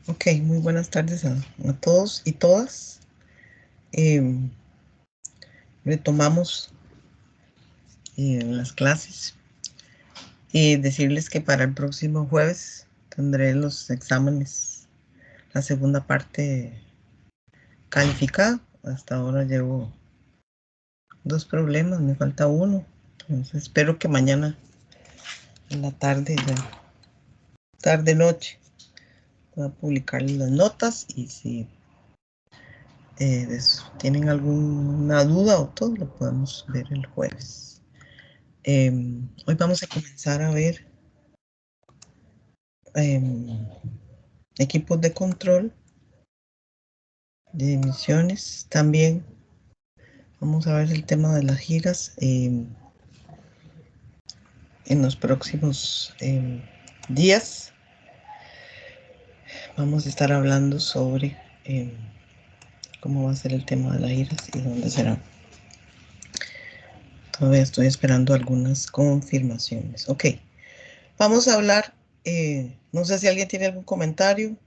Ok, muy buenas tardes a todos y todas. Em, Retomamos las clases y decirles que para el próximo jueves tendré los exámenes, la segunda parte calificada. Hasta ahora llevo 2 problemas, me falta uno. Entonces espero que mañana en la tarde, ya tarde-noche, pueda publicarles las notas y si tienen alguna duda o todo, lo podemos ver el jueves. Hoy vamos a comenzar a ver equipos de control de emisiones. También vamos a ver el tema de las giras en los próximos días. Vamos a estar hablando sobre cómo va a ser el tema de las giras y dónde será. Todavía estoy esperando algunas confirmaciones. Ok, vamos a hablar. No sé si alguien tiene algún comentario.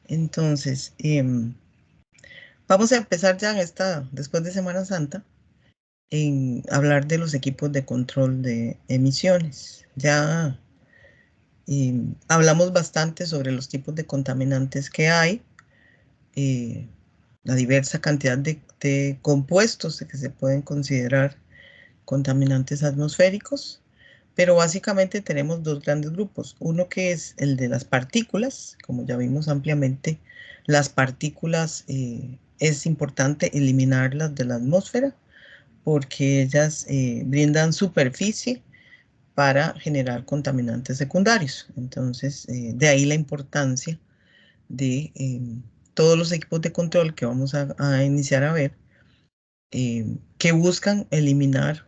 Entonces, vamos a empezar ya después de Semana Santa, en hablar de los equipos de control de emisiones. Ya hablamos bastante sobre los tipos de contaminantes que hay, la diversa cantidad de compuestos que se pueden considerar contaminantes atmosféricos, pero básicamente tenemos dos grandes grupos. Uno que es el de las partículas, como ya vimos ampliamente, las partículas es importante eliminarlas de la atmósfera porque ellas brindan superficie para generar contaminantes secundarios. Entonces, de ahí la importancia de todos los equipos de control que vamos a iniciar a ver, que buscan eliminar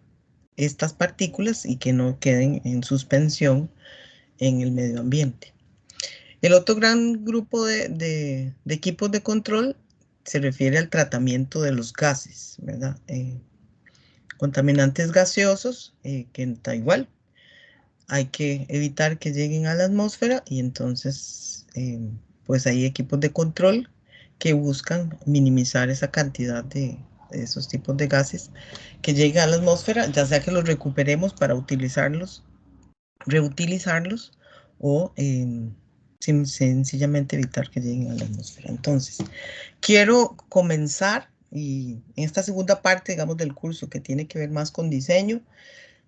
estas partículas y que no queden en suspensión en el medio ambiente. El otro gran grupo de equipos de control se refiere al tratamiento de los gases, ¿verdad? Contaminantes gaseosos, que da igual, hay que evitar que lleguen a la atmósfera y entonces pues hay equipos de control que buscan minimizar esa cantidad de esos tipos de gases que llegan a la atmósfera, ya sea que los recuperemos para utilizarlos, reutilizarlos o sencillamente evitar que lleguen a la atmósfera. Entonces, quiero comenzar y en esta segunda parte, digamos, del curso que tiene que ver más con diseño,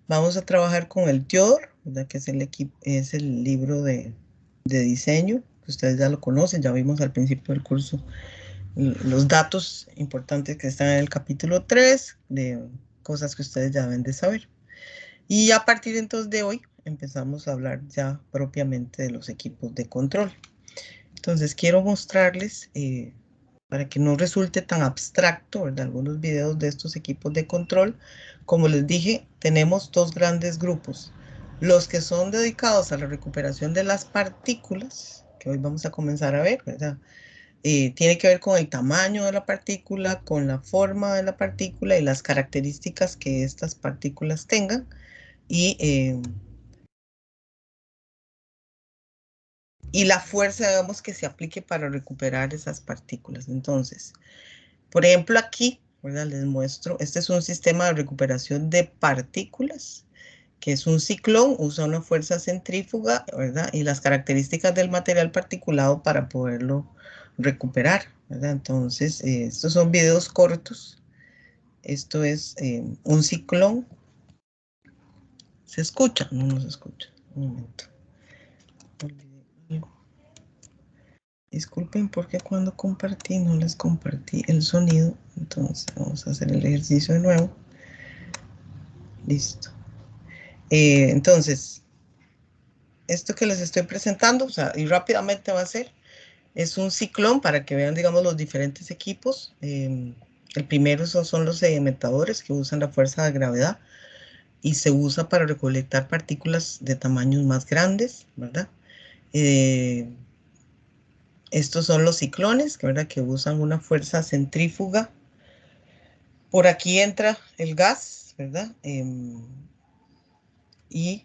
vamos a trabajar con el Theodor, ¿verdad? Que es el libro de diseño, que ustedes ya lo conocen, ya vimos al principio del curso los datos importantes que están en el capítulo 3, de cosas que ustedes ya deben de saber. Y a partir entonces de hoy empezamos a hablar ya propiamente de los equipos de control. Entonces quiero mostrarles, para que no resulte tan abstracto, ¿verdad? Algunos videos de estos equipos de control. Como les dije, tenemos dos grandes grupos. Los que son dedicados a la recuperación de las partículas, que hoy vamos a comenzar a ver, ¿verdad? Tiene que ver con el tamaño de la partícula, con la forma de la partícula y las características que estas partículas tengan. Y la fuerza, digamos, que se aplique para recuperar esas partículas. Entonces, por ejemplo, aquí, ¿verdad? Les muestro, este es un sistema de recuperación de partículas, que es un ciclón, usa una fuerza centrífuga, ¿verdad? Y las características del material particulado para poderlo recuperar, ¿verdad? Entonces, estos son videos cortos. Esto es un ciclón. ¿Se escucha? No, no se escucha. Un momento. Disculpen porque cuando compartí no les compartí el sonido. Entonces vamos a hacer el ejercicio de nuevo. Listo. Entonces, esto que les estoy presentando, o sea, y rápidamente va a ser, es un ciclón para que vean, digamos, los diferentes equipos. El primero son los sedimentadores que usan la fuerza de gravedad y se usa para recolectar partículas de tamaños más grandes, ¿verdad? Estos son los ciclones, ¿verdad? Que usan una fuerza centrífuga. Por aquí entra el gas, ¿verdad? Y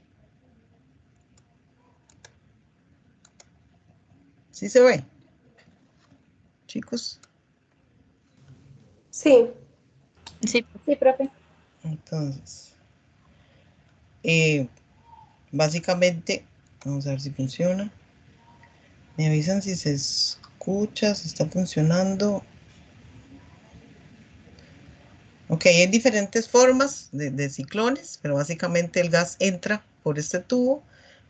¿Sí se ve? Chicos. Sí. Sí. Sí, profe. Entonces, básicamente, vamos a ver si funciona. Me avisan si se escucha, si está funcionando. Ok, hay diferentes formas de ciclones, pero básicamente el gas entra por este tubo,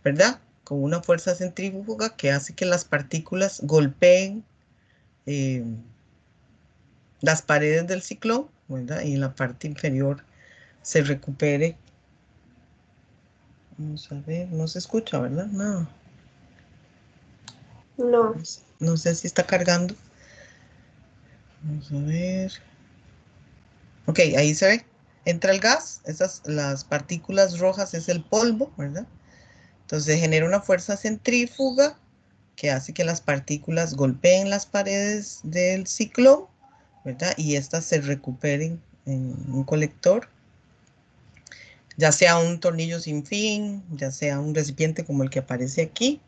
¿verdad? Con una fuerza centrífuga que hace que las partículas golpeen las paredes del ciclón, ¿verdad? Y en la parte inferior se recupere. Vamos a ver, no se escucha, ¿verdad? No. No. No sé si está cargando. Vamos a ver. Ok, ahí se ve. Entra el gas, las partículas rojas es el polvo, ¿verdad? Entonces genera una fuerza centrífuga que hace que las partículas golpeen las paredes del ciclón, ¿verdad? Y estas se recuperen en un colector, ya sea un tornillo sin fin, ya sea un recipiente como el que aparece aquí.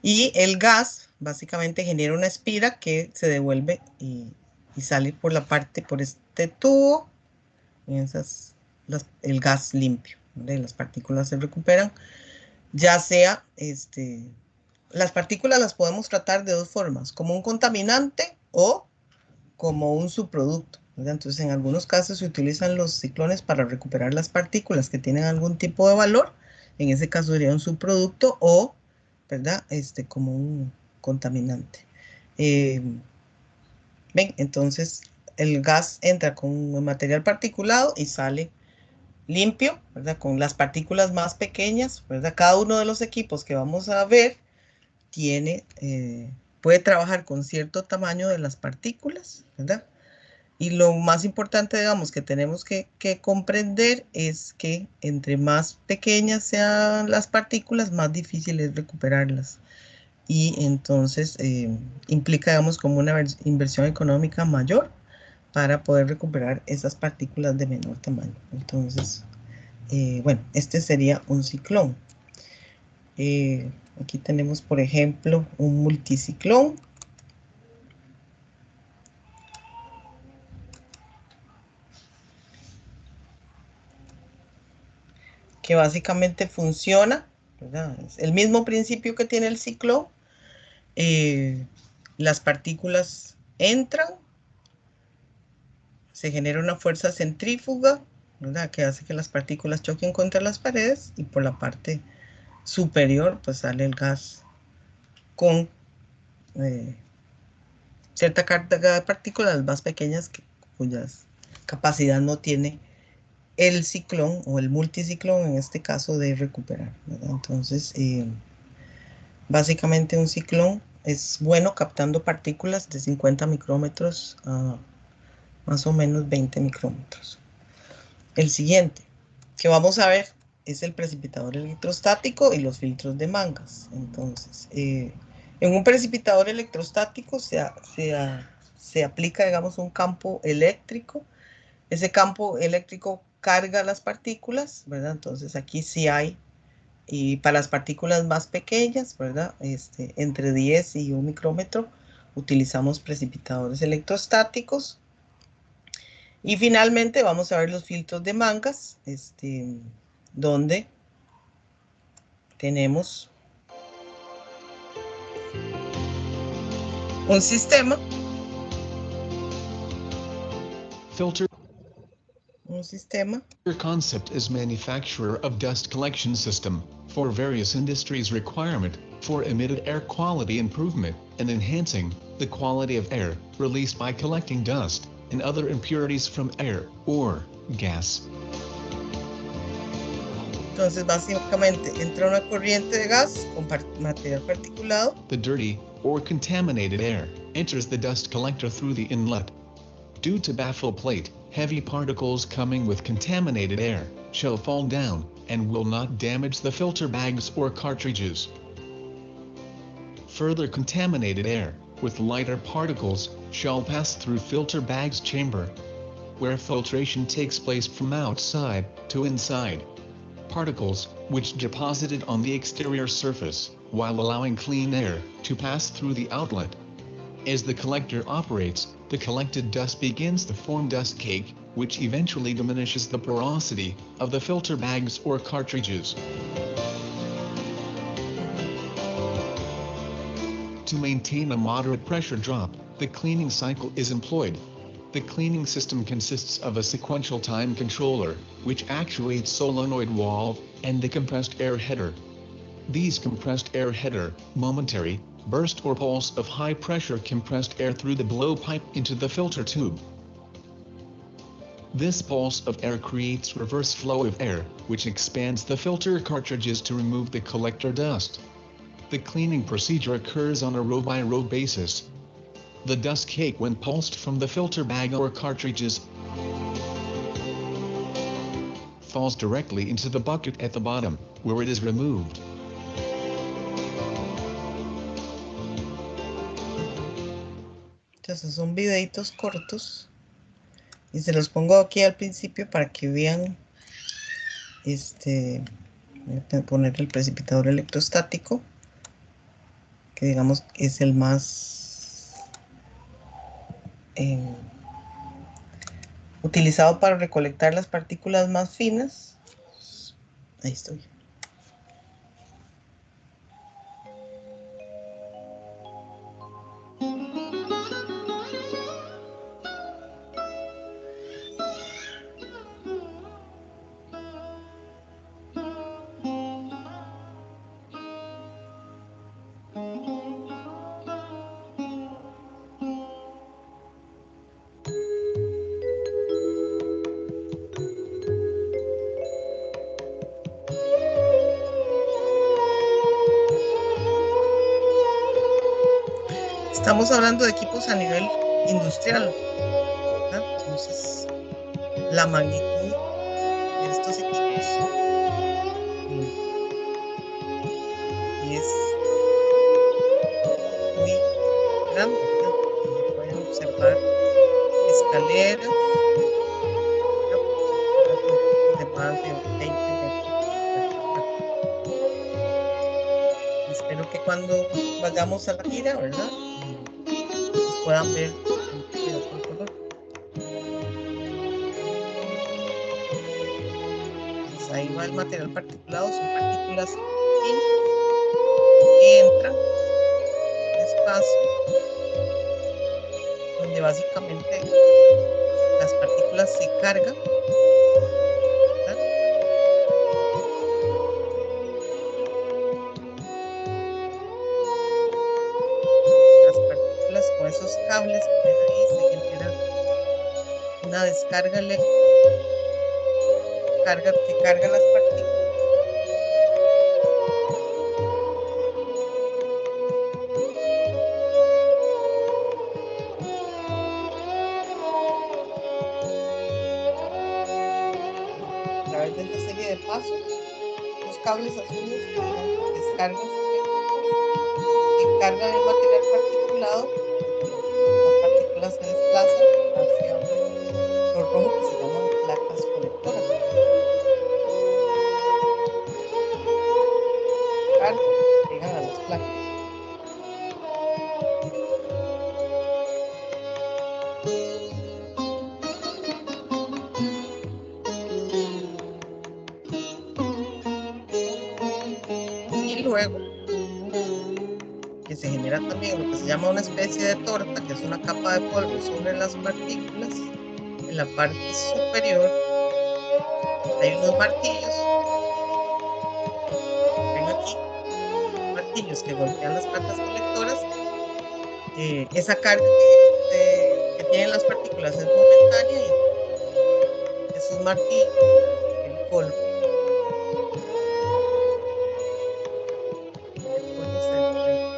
Y el gas básicamente genera una espira que se devuelve y sale por la parte, por este tubo. Y el gas limpio, ¿verdad? Las partículas se recuperan, ya sea, las partículas las podemos tratar de dos formas, como un contaminante o como un subproducto, ¿verdad? Entonces, en algunos casos se utilizan los ciclones para recuperar las partículas que tienen algún tipo de valor, en ese caso sería un subproducto o, ¿verdad? Como un contaminante. Ven, entonces el gas entra con un material particulado y sale limpio, ¿verdad? Con las partículas más pequeñas, ¿verdad? Cada uno de los equipos que vamos a ver puede trabajar con cierto tamaño de las partículas, ¿verdad? Y lo más importante, digamos, que tenemos que comprender es que entre más pequeñas sean las partículas, más difícil es recuperarlas. Y entonces implica, digamos, como una inversión económica mayor para poder recuperar esas partículas de menor tamaño. Entonces, bueno, este sería un ciclón. Aquí tenemos, por ejemplo, un multiciclón. Que básicamente funciona, ¿verdad? Es el mismo principio que tiene el ciclón. Las partículas entran, se genera una fuerza centrífuga, ¿verdad? Que hace que las partículas choquen contra las paredes y por la parte superior pues sale el gas con cierta carga de partículas más pequeñas cuyas capacidad no tiene el ciclón o el multiciclón en este caso de recuperar, ¿verdad? Entonces, básicamente un ciclón es bueno captando partículas de 50 micrómetros a más o menos 20 micrómetros. El siguiente que vamos a ver es el precipitador electrostático y los filtros de mangas. Entonces, en un precipitador electrostático se aplica, digamos, un campo eléctrico. Ese campo eléctrico carga las partículas, ¿verdad? Entonces aquí sí hay, y para las partículas más pequeñas, ¿verdad? Entre 10 y 1 micrómetro, utilizamos precipitadores electrostáticos. Y finalmente vamos a ver los filtros de mangas, donde tenemos un sistema. Filter Un sistema. concept is manufacturer of dust collection system for various industries requirement for emitted air quality improvement and enhancing the quality of air released by collecting dust and other impurities from air or gas. Entonces, básicamente, entra una corriente de gas con material particulado. The dirty or contaminated air enters the dust collector through the inlet. Due to baffle plate, heavy particles coming with contaminated air shall fall down and will not damage the filter bags or cartridges. Further contaminated air with lighter particles shall pass through filter bags chamber, where filtration takes place from outside to inside. Particles, which deposited on the exterior surface, while allowing clean air to pass through the outlet. As the collector operates, the collected dust begins to form dust cake, which eventually diminishes the porosity of the filter bags or cartridges. To maintain a moderate pressure drop, the cleaning cycle is employed. The cleaning system consists of a sequential time controller, which actuates solenoid valve, and the compressed air header. These compressed air header, momentary, burst or pulse of high pressure compressed air through the blowpipe into the filter tube. This pulse of air creates reverse flow of air, which expands the filter cartridges to remove the collector dust. The cleaning procedure occurs on a row-by-row basis. The dust cake, when pulsed from the filter bag or cartridges, falls directly into the bucket at the bottom, where it is removed. Entonces son videitos cortos y se los pongo aquí al principio para que vean. Voy a poner el precipitador electrostático, que digamos es el más utilizado para recolectar las partículas más finas. Ahí estoy. Estamos hablando de equipos a nivel industrial, ¿verdad? Entonces, la magnitud de estos equipos es muy grande, ¿verdad? Pueden observar escaleras, de más de 20 metros. Espero que cuando vayamos a la gira, ¿verdad? Puedan ver por color. Pues ahí va el material particulado, son partículas finas que entran en un espacio donde básicamente las partículas se cargan, ¿verdad? Las partículas con esos cables que ven ahí se genera una descarga eléctrica que carga las partículas. A través de esta serie de pasos, los cables azules generan descargas eléctricas que cargan el material particulado. Las partículas se desplazan hacia lo rojo, que se llaman placas colectoras. Llegan a las placas. Y luego que se genera también lo que se llama una especie de torta, que es una capa de polvo sobre las partículas. En la parte superior hay unos martillos. Ven aquí, martillos que golpean las placas colectoras. Esa carga que tienen las partículas es momentánea y esos martillos, el polvo se desprende.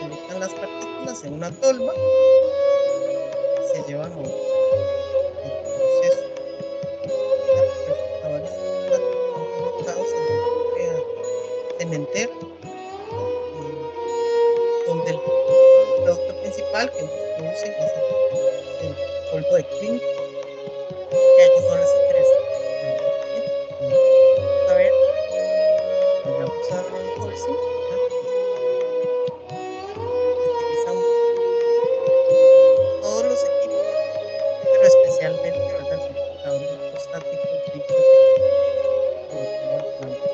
Conectan las partículas en una tolva y se llevan a el proceso. Los precipitadores están conectados en la propia cementera, donde el producto principal que ellos producen es el polvo de clínica. que a ellos no les interesa. A ver, vayamos a Holcim, ¿verdad? Utilizan todos los equipos, pero especialmente, ¿verdad? Certificadores electrostáticos, filtros de toda la planta.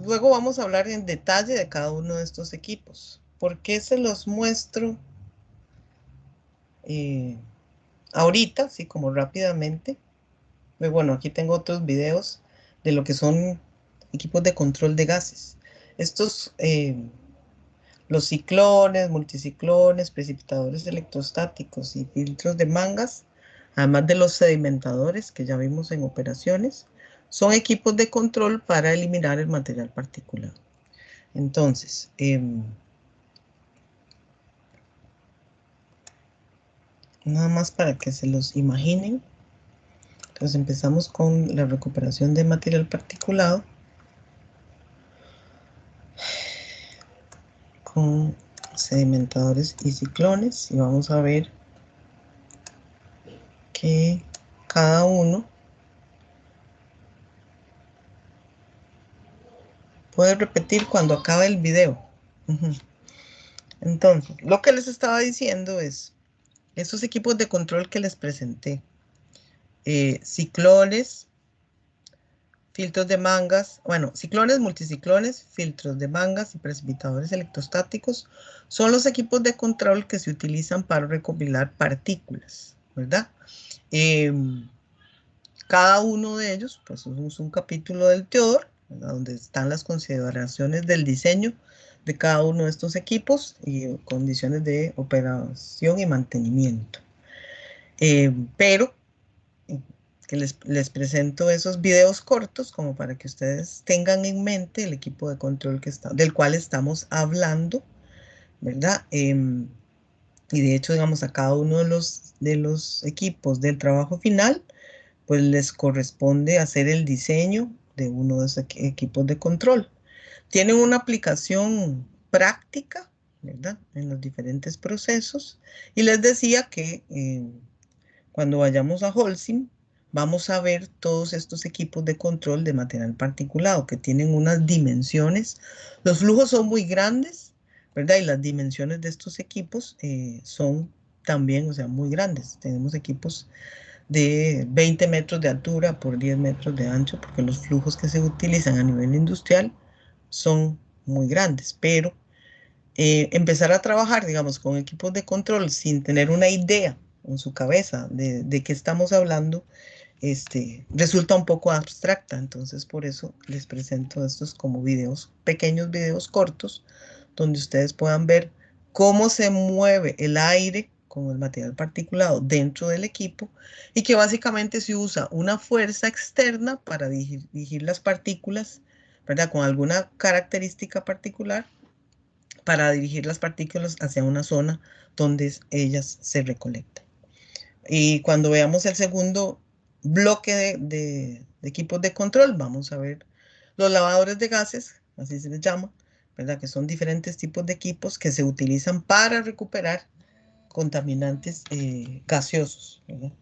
Luego vamos a hablar en detalle de cada uno de estos equipos. ¿Por qué se los muestro ahorita, así como rápidamente? Bueno, aquí tengo otros videos de lo que son equipos de control de gases. Estos, los ciclones, multiciclones, precipitadores electrostáticos y filtros de mangas, además de los sedimentadores que ya vimos en operaciones, son equipos de control para eliminar el material particulado. Entonces, nada más para que se los imaginen. Entonces empezamos con la recuperación de material particulado con sedimentadores y ciclones, y vamos a ver que cada uno puede repetir cuando acabe el video. Entonces, lo que les estaba diciendo es esos equipos de control que les presenté, ciclones, filtros de mangas, bueno, ciclones, multiciclones, filtros de mangas y precipitadores electrostáticos son los equipos de control que se utilizan para recopilar partículas, ¿verdad? Cada uno de ellos, pues es un capítulo del Teodor, ¿verdad? Donde están las consideraciones del diseño de cada uno de estos equipos y condiciones de operación y mantenimiento. Pero que les presento esos videos cortos como para que ustedes tengan en mente el equipo de control del cual estamos hablando, ¿verdad? Y de hecho, digamos, a cada uno de los equipos del trabajo final, pues les corresponde hacer el diseño de uno de esos equipos de control. Tienen una aplicación práctica, ¿verdad? En los diferentes procesos. Y les decía que cuando vayamos a Holcim, vamos a ver todos estos equipos de control de material particulado que tienen unas dimensiones. Los flujos son muy grandes, ¿verdad? Y las dimensiones de estos equipos son también, o sea, muy grandes. Tenemos equipos de 20 metros de altura por 10 metros de ancho, porque los flujos que se utilizan a nivel industrial son muy grandes, pero empezar a trabajar, digamos, con equipos de control sin tener una idea en su cabeza de qué estamos hablando, resulta un poco abstracta. Entonces, por eso les presento estos como videos, pequeños videos cortos, donde ustedes puedan ver cómo se mueve el aire con el material particulado dentro del equipo y que básicamente se usa una fuerza externa para dirigir las partículas, ¿verdad? Con alguna característica particular para dirigir las partículas hacia una zona donde ellas se recolectan. Y cuando veamos el segundo bloque de equipos de control, vamos a ver los lavadores de gases, así se les llama, ¿verdad? Que son diferentes tipos de equipos que se utilizan para recuperar contaminantes gaseosos, ¿verdad?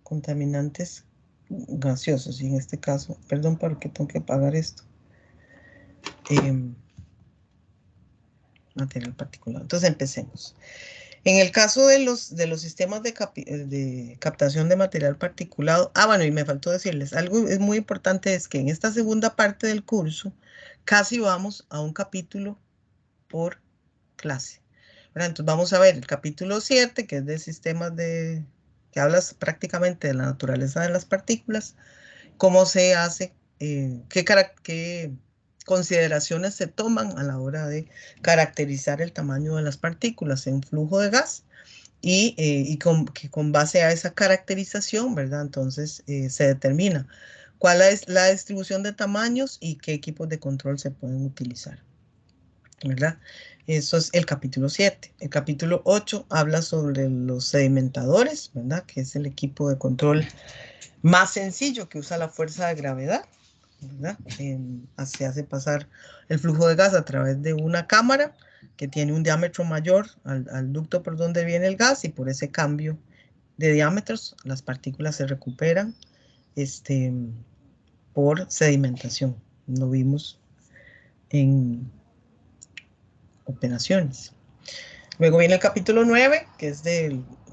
Contaminantes gaseosos, y en este caso, perdón, porque tengo que apagar esto. Material particulado. Entonces empecemos. En el caso de los sistemas de captación de material particulado, bueno, y me faltó decirles, algo es muy importante es que en esta segunda parte del curso casi vamos a un capítulo por clase. ¿Verdad? Entonces vamos a ver el capítulo 7, que es de sistemas que hablas prácticamente de la naturaleza de las partículas, cómo se hace, qué consideraciones se toman a la hora de caracterizar el tamaño de las partículas en flujo de gas y con base a esa caracterización, ¿verdad? Entonces se determina cuál es la distribución de tamaños y qué equipos de control se pueden utilizar, ¿verdad? Eso es el capítulo 7. El capítulo 8 habla sobre los sedimentadores, ¿verdad? Que es el equipo de control más sencillo que usa la fuerza de gravedad. ¿verdad? Se hace pasar el flujo de gas a través de una cámara que tiene un diámetro mayor al ducto por donde viene el gas, y por ese cambio de diámetros las partículas se recuperan por sedimentación. Lo vimos en operaciones. Luego viene el capítulo 9, que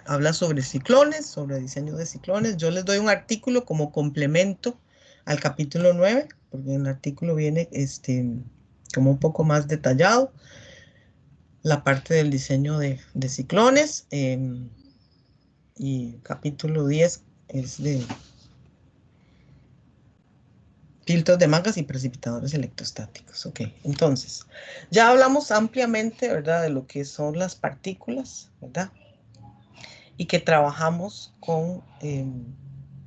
habla sobre ciclones, sobre diseño de ciclones. Yo les doy un artículo como complemento al capítulo 9, porque en el artículo viene como un poco más detallado la parte del diseño de ciclones. Y capítulo 10 es de filtros de mangas y precipitadores electrostáticos. Ok, entonces, ya hablamos ampliamente, ¿verdad?, de lo que son las partículas, ¿verdad? Y que trabajamos con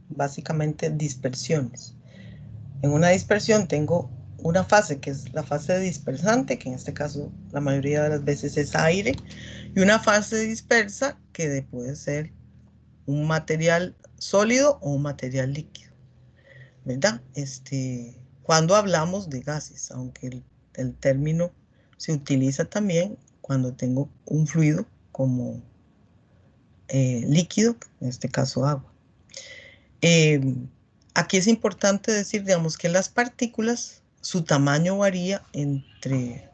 básicamente dispersiones. En una dispersión tengo una fase que es la fase dispersante, que en este caso la mayoría de las veces es aire, y una fase dispersa que puede ser un material sólido o un material líquido, ¿verdad? Cuando hablamos de gases, aunque el término se utiliza también cuando tengo un fluido como líquido, en este caso agua. Aquí es importante decir, digamos, que las partículas, su tamaño varía entre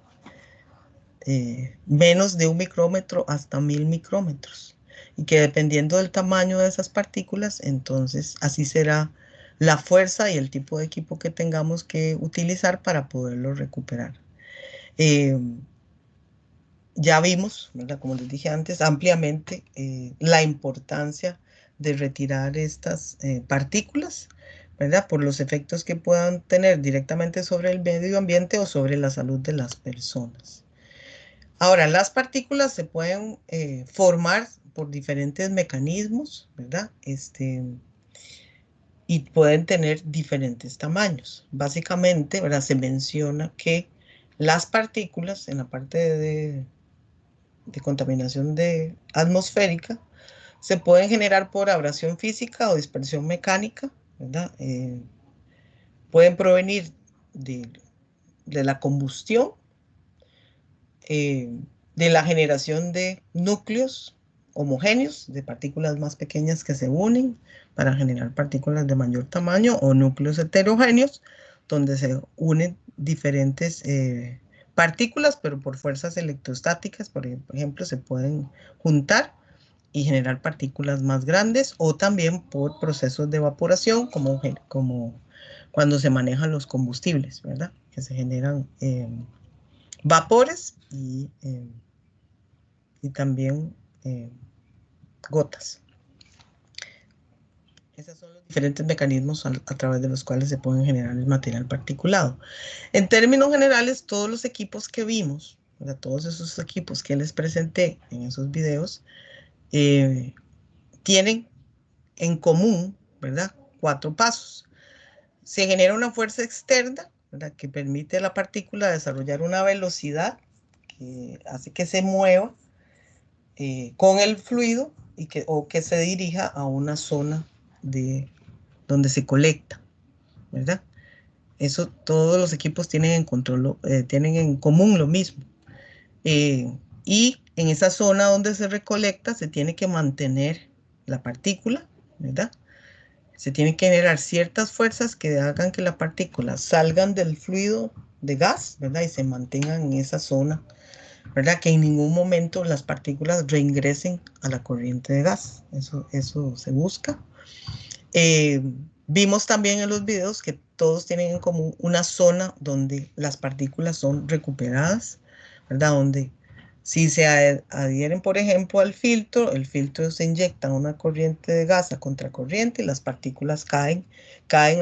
menos de 1 micrómetro hasta 1000 micrómetros. Y que dependiendo del tamaño de esas partículas, entonces así será la fuerza y el tipo de equipo que tengamos que utilizar para poderlo recuperar. Ya vimos, ¿verdad?, como les dije antes, ampliamente la importancia de retirar estas partículas, ¿verdad?, por los efectos que puedan tener directamente sobre el medio ambiente o sobre la salud de las personas. Ahora, las partículas se pueden formar por diferentes mecanismos, ¿verdad? Y pueden tener diferentes tamaños. Básicamente, ¿verdad?, se menciona que las partículas en la parte de contaminación atmosférica se pueden generar por abrasión física o dispersión mecánica, ¿verdad? Pueden provenir de, la combustión, de la generación de núcleos homogéneos, de partículas más pequeñas que se unen para generar partículas de mayor tamaño, o núcleos heterogéneos, donde se unen diferentes partículas, pero por fuerzas electrostáticas, por ejemplo, se pueden juntar y generar partículas más grandes, o también por procesos de evaporación, como cuando se manejan los combustibles, ¿verdad? Que se generan vapores y también gotas. Esos son los diferentes mecanismos a través de los cuales se pueden generar el material particulado. En términos generales, todos los equipos que vimos, ¿verdad?, todos esos equipos que les presenté en esos videos, tienen en común, ¿verdad?, 4 pasos. Se genera una fuerza externa, ¿verdad?, que permite a la partícula desarrollar una velocidad que hace que se mueva con el fluido o que se dirija a una zona donde se colecta, ¿verdad? Eso todos los equipos tienen tienen en común lo mismo. Y en esa zona donde se recolecta se tiene que mantener la partícula, ¿verdad? Se tienen que generar ciertas fuerzas que hagan que las partículas salgan del fluido de gas, ¿verdad?, y se mantengan en esa zona, ¿verdad?, que en ningún momento las partículas reingresen a la corriente de gas. Eso se busca. Vimos también en los videos que todos tienen en común una zona donde las partículas son recuperadas, ¿verdad?, donde si se adhieren, por ejemplo, al filtro, el filtro se inyecta una corriente de gas a contracorriente y las partículas caen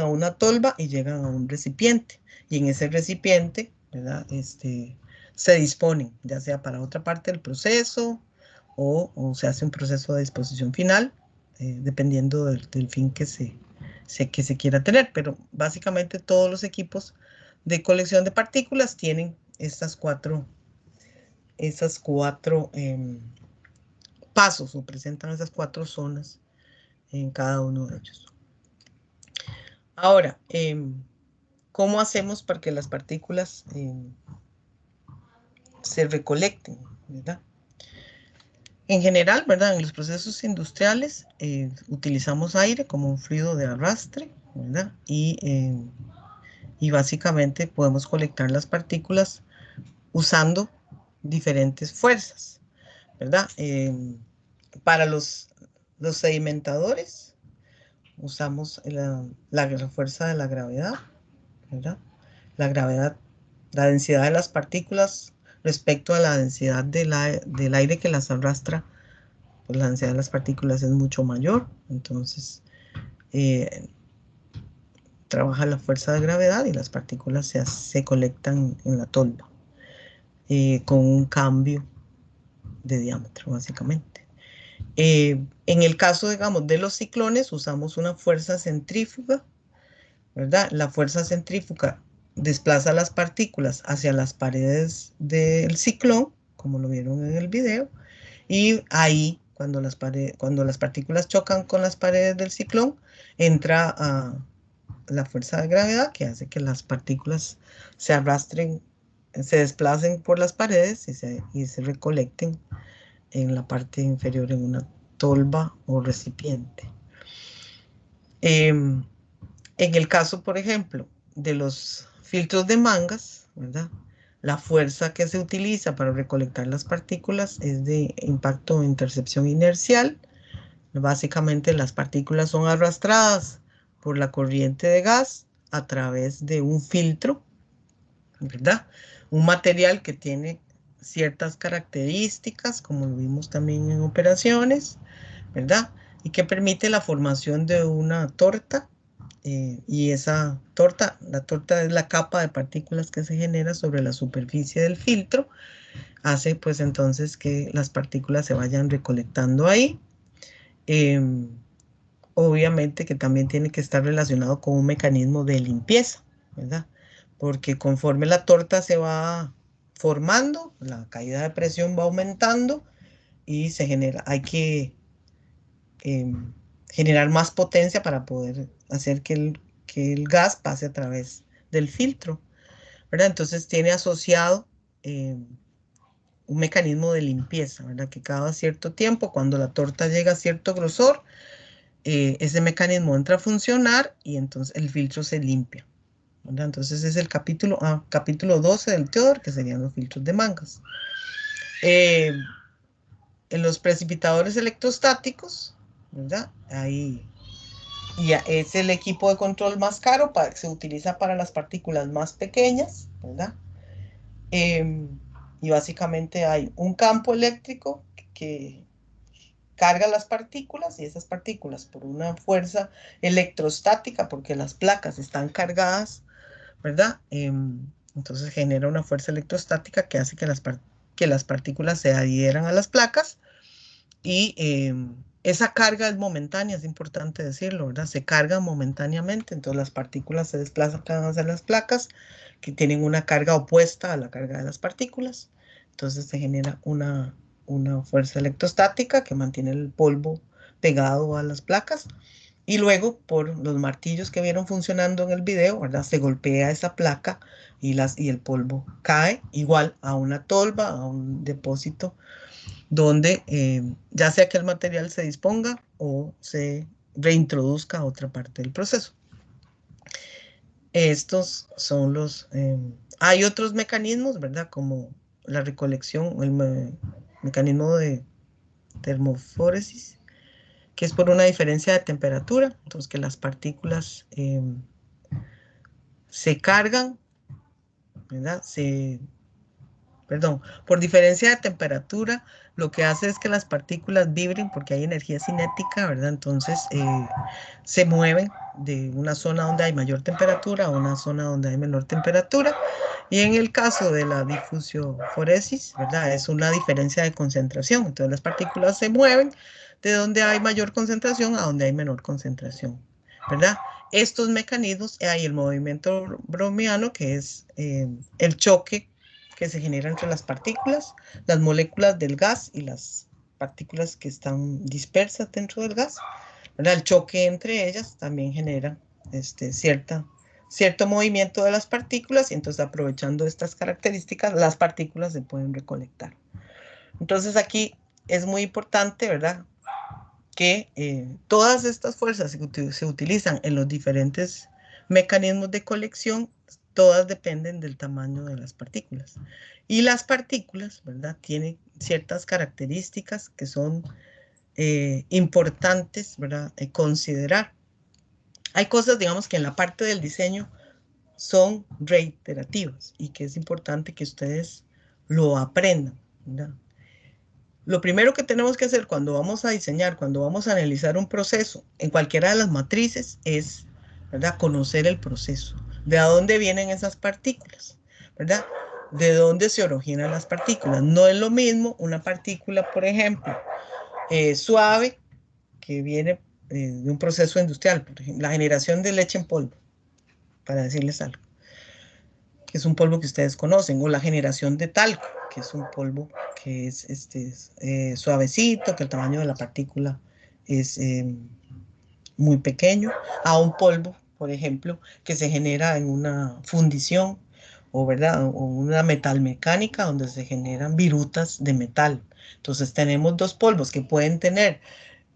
a una tolva y llegan a un recipiente. Y en ese recipiente, ¿verdad?, se disponen, ya sea para otra parte del proceso o se hace un proceso de disposición final, dependiendo del fin que se quiera tener. Pero básicamente todos los equipos de colección de partículas tienen esas cuatro pasos, o presentan esas 4 zonas en cada uno de ellos. Ahora, ¿cómo hacemos para que las partículas se recolecten, ¿verdad? En general, ¿verdad? En los procesos industriales utilizamos aire como un fluido de arrastre, ¿verdad? Y básicamente podemos colectar las partículas usando diferentes fuerzas, ¿verdad? Para los sedimentadores usamos la fuerza de la gravedad, ¿verdad? La gravedad, la densidad de las partículas respecto a la densidad del aire que las arrastra, pues la densidad de las partículas es mucho mayor, entonces trabaja la fuerza de gravedad y las partículas se colectan en la tolva con un cambio de diámetro, básicamente. En el caso, digamos, de los ciclones, usamos una fuerza centrífuga, ¿verdad? La fuerza centrífuga desplaza las partículas hacia las paredes del ciclón, como lo vieron en el video, y ahí, cuando las partículas chocan con las paredes del ciclón, entra la fuerza de gravedad que hace que las partículas se arrastren, se desplacen por las paredes y se recolecten en la parte inferior en una tolva o recipiente. En el caso, por ejemplo, de los filtros de mangas, ¿verdad? La fuerza que se utiliza para recolectar las partículas es de impacto o intercepción inercial. Básicamente las partículas son arrastradas por la corriente de gas a través de un filtro, ¿verdad? Un material que tiene ciertas características, como lo vimos también en operaciones, ¿verdad? Y que permite la formación de una torta. Y esa torta, la torta es la capa de partículas que se genera sobre la superficie del filtro, hace pues entonces que las partículas se vayan recolectando ahí. Obviamente que también tiene que estar relacionado con un mecanismo de limpieza, ¿verdad? Porque conforme la torta se va formando, la caída de presión va aumentando y hay que generar más potencia para poder hacer que el gas pase a través del filtro, ¿verdad? Entonces tiene asociado un mecanismo de limpieza, ¿verdad? Que cada cierto tiempo, cuando la torta llega a cierto grosor, ese mecanismo entra a funcionar y entonces el filtro se limpia, ¿verdad? Entonces es el capítulo 12 del Teodor, que serían los filtros de mangas. En los precipitadores electrostáticos, ¿verdad? Ahí es el equipo de control más caro, se utiliza para las partículas más pequeñas, ¿verdad? Y básicamente hay un campo eléctrico que carga las partículas y esas partículas por una fuerza electrostática, porque las placas están cargadas, ¿verdad? Entonces genera una fuerza electrostática que hace que las partículas se adhieran a las placas y esa carga es momentánea, es importante decirlo, ¿verdad? Se carga momentáneamente, entonces las partículas se desplazan hacia las placas que tienen una carga opuesta a la carga de las partículas. Entonces se genera una fuerza electrostática que mantiene el polvo pegado a las placas. Y luego, por los martillos que vieron funcionando en el video, ¿verdad? Se golpea esa placa y el polvo cae igual a una tolva, a un depósito donde ya sea que el material se disponga o se reintroduzca a otra parte del proceso. Estos son hay otros mecanismos, ¿verdad? Como la recolección, el mecanismo de termoforesis, que es por una diferencia de temperatura, entonces que las partículas se cargan, ¿verdad? Por diferencia de temperatura, lo que hace es que las partículas vibren porque hay energía cinética, ¿verdad? Entonces se mueven de una zona donde hay mayor temperatura a una zona donde hay menor temperatura. Y en el caso de la difusioforesis, ¿verdad? Es una diferencia de concentración. Entonces las partículas se mueven de donde hay mayor concentración a donde hay menor concentración, ¿verdad? Estos mecanismos, hay el movimiento browniano, que es el choque que se genera entre las partículas, las moléculas del gas y las partículas que están dispersas dentro del gas, ¿verdad? El choque entre ellas también genera cierta cierto movimiento de las partículas y entonces aprovechando estas características, las partículas se pueden recolectar. Entonces aquí es muy importante, ¿verdad?, que todas estas fuerzas se utilizan en los diferentes mecanismos de colección, todas dependen del tamaño de las partículas. Y las partículas, ¿verdad?, tienen ciertas características que son importantes, ¿verdad?, considerar. Hay cosas, digamos, que en la parte del diseño son reiterativas y que es importante que ustedes lo aprendan, ¿verdad? Lo primero que tenemos que hacer cuando vamos a diseñar, cuando vamos a analizar un proceso en cualquiera de las matrices es, ¿verdad?, conocer el proceso. ¿De dónde vienen esas partículas? ¿Verdad? ¿De dónde se originan las partículas? No es lo mismo una partícula, por ejemplo, suave, que viene de un proceso industrial, por ejemplo, la generación de leche en polvo, para decirles algo, que es un polvo que ustedes conocen, o la generación de talco, que es un polvo que es suavecito, que el tamaño de la partícula es muy pequeño, a un polvo, por ejemplo, que se genera en una fundición, o, ¿verdad?, o una metalmecánica donde se generan virutas de metal. Entonces tenemos dos polvos que pueden tener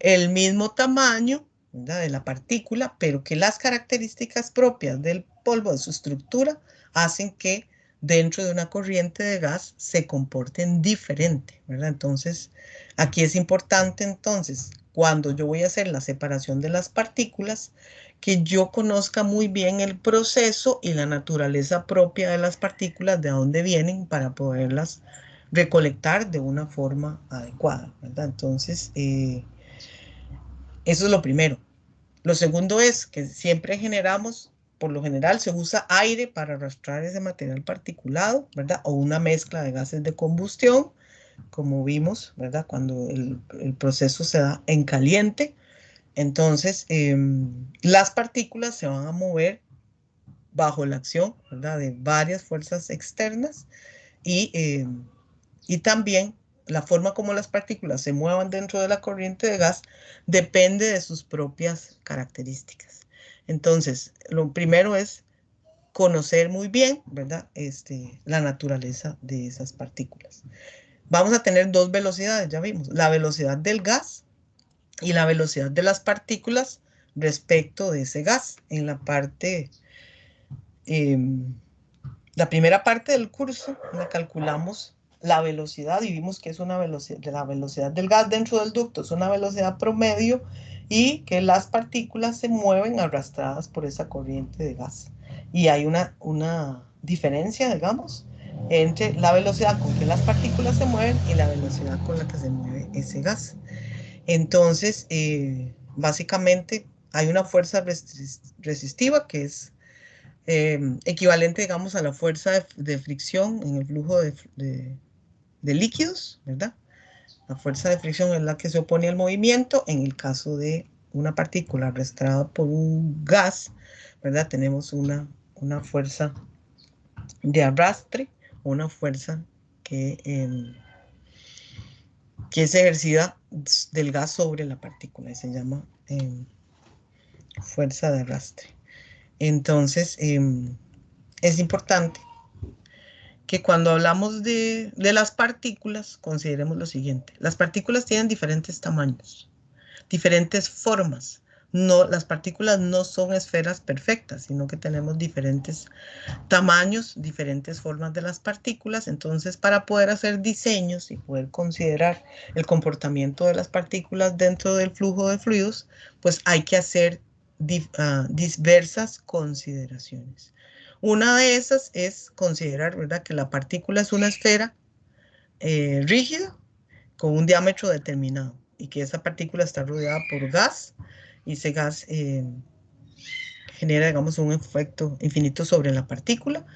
el mismo tamaño, ¿verdad?, de la partícula, pero que las características propias del polvo, de su estructura, hacen que dentro de una corriente de gas se comporten diferente, ¿verdad? Entonces, aquí es importante, entonces, cuando yo voy a hacer la separación de las partículas, que yo conozca muy bien el proceso y la naturaleza propia de las partículas, de dónde vienen, para poderlas recolectar de una forma adecuada, ¿verdad? Entonces, eso es lo primero. Lo segundo es que siempre generamos, por lo general se usa aire para arrastrar ese material particulado, ¿verdad? O una mezcla de gases de combustión, como vimos, ¿verdad?, cuando el proceso se da en caliente. Entonces, las partículas se van a mover bajo la acción, ¿verdad?, de varias fuerzas externas y también la forma como las partículas se muevan dentro de la corriente de gas depende de sus propias características. Entonces, lo primero es conocer muy bien, ¿verdad?, la naturaleza de esas partículas. Vamos a tener dos velocidades, ya vimos, la velocidad del gas y la velocidad de las partículas respecto de ese gas. En la parte, la primera parte del curso, la calculamos la velocidad y vimos que es una velocidad, la velocidad del gas dentro del ducto es una velocidad promedio y que las partículas se mueven arrastradas por esa corriente de gas. Y hay una diferencia, digamos, entre la velocidad con que las partículas se mueven y la velocidad con la que se mueve ese gas. Entonces, básicamente hay una fuerza resistiva que es equivalente, digamos, a la fuerza de fricción en el flujo de líquidos, ¿verdad? La fuerza de fricción es la que se opone al movimiento. En el caso de una partícula arrastrada por un gas, ¿verdad?, tenemos una fuerza de arrastre, una fuerza que es ejercida del gas sobre la partícula y se llama fuerza de arrastre. Entonces, es importante que cuando hablamos de las partículas, consideremos lo siguiente. Las partículas tienen diferentes tamaños, diferentes formas. No, las partículas no son esferas perfectas, sino que tenemos diferentes tamaños, diferentes formas de las partículas. Entonces, para poder hacer diseños y poder considerar el comportamiento de las partículas dentro del flujo de fluidos, pues hay que hacer diversas consideraciones. Una de esas es considerar, ¿verdad?, que la partícula es una esfera rígida con un diámetro determinado y que esa partícula está rodeada por gas y ese gas genera, digamos, un efecto infinito sobre la partícula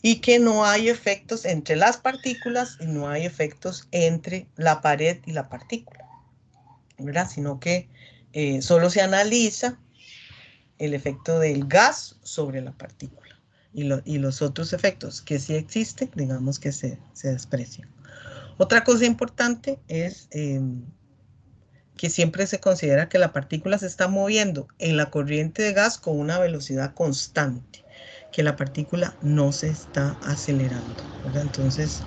y que no hay efectos entre las partículas y no hay efectos entre la pared y la partícula, ¿verdad?, sino que solo se analiza el efecto del gas sobre la partícula y los otros efectos que sí existen, digamos que se desprecian. Otra cosa importante es que siempre se considera que la partícula se está moviendo en la corriente de gas con una velocidad constante, que la partícula no se está acelerando, ¿verdad? Entonces,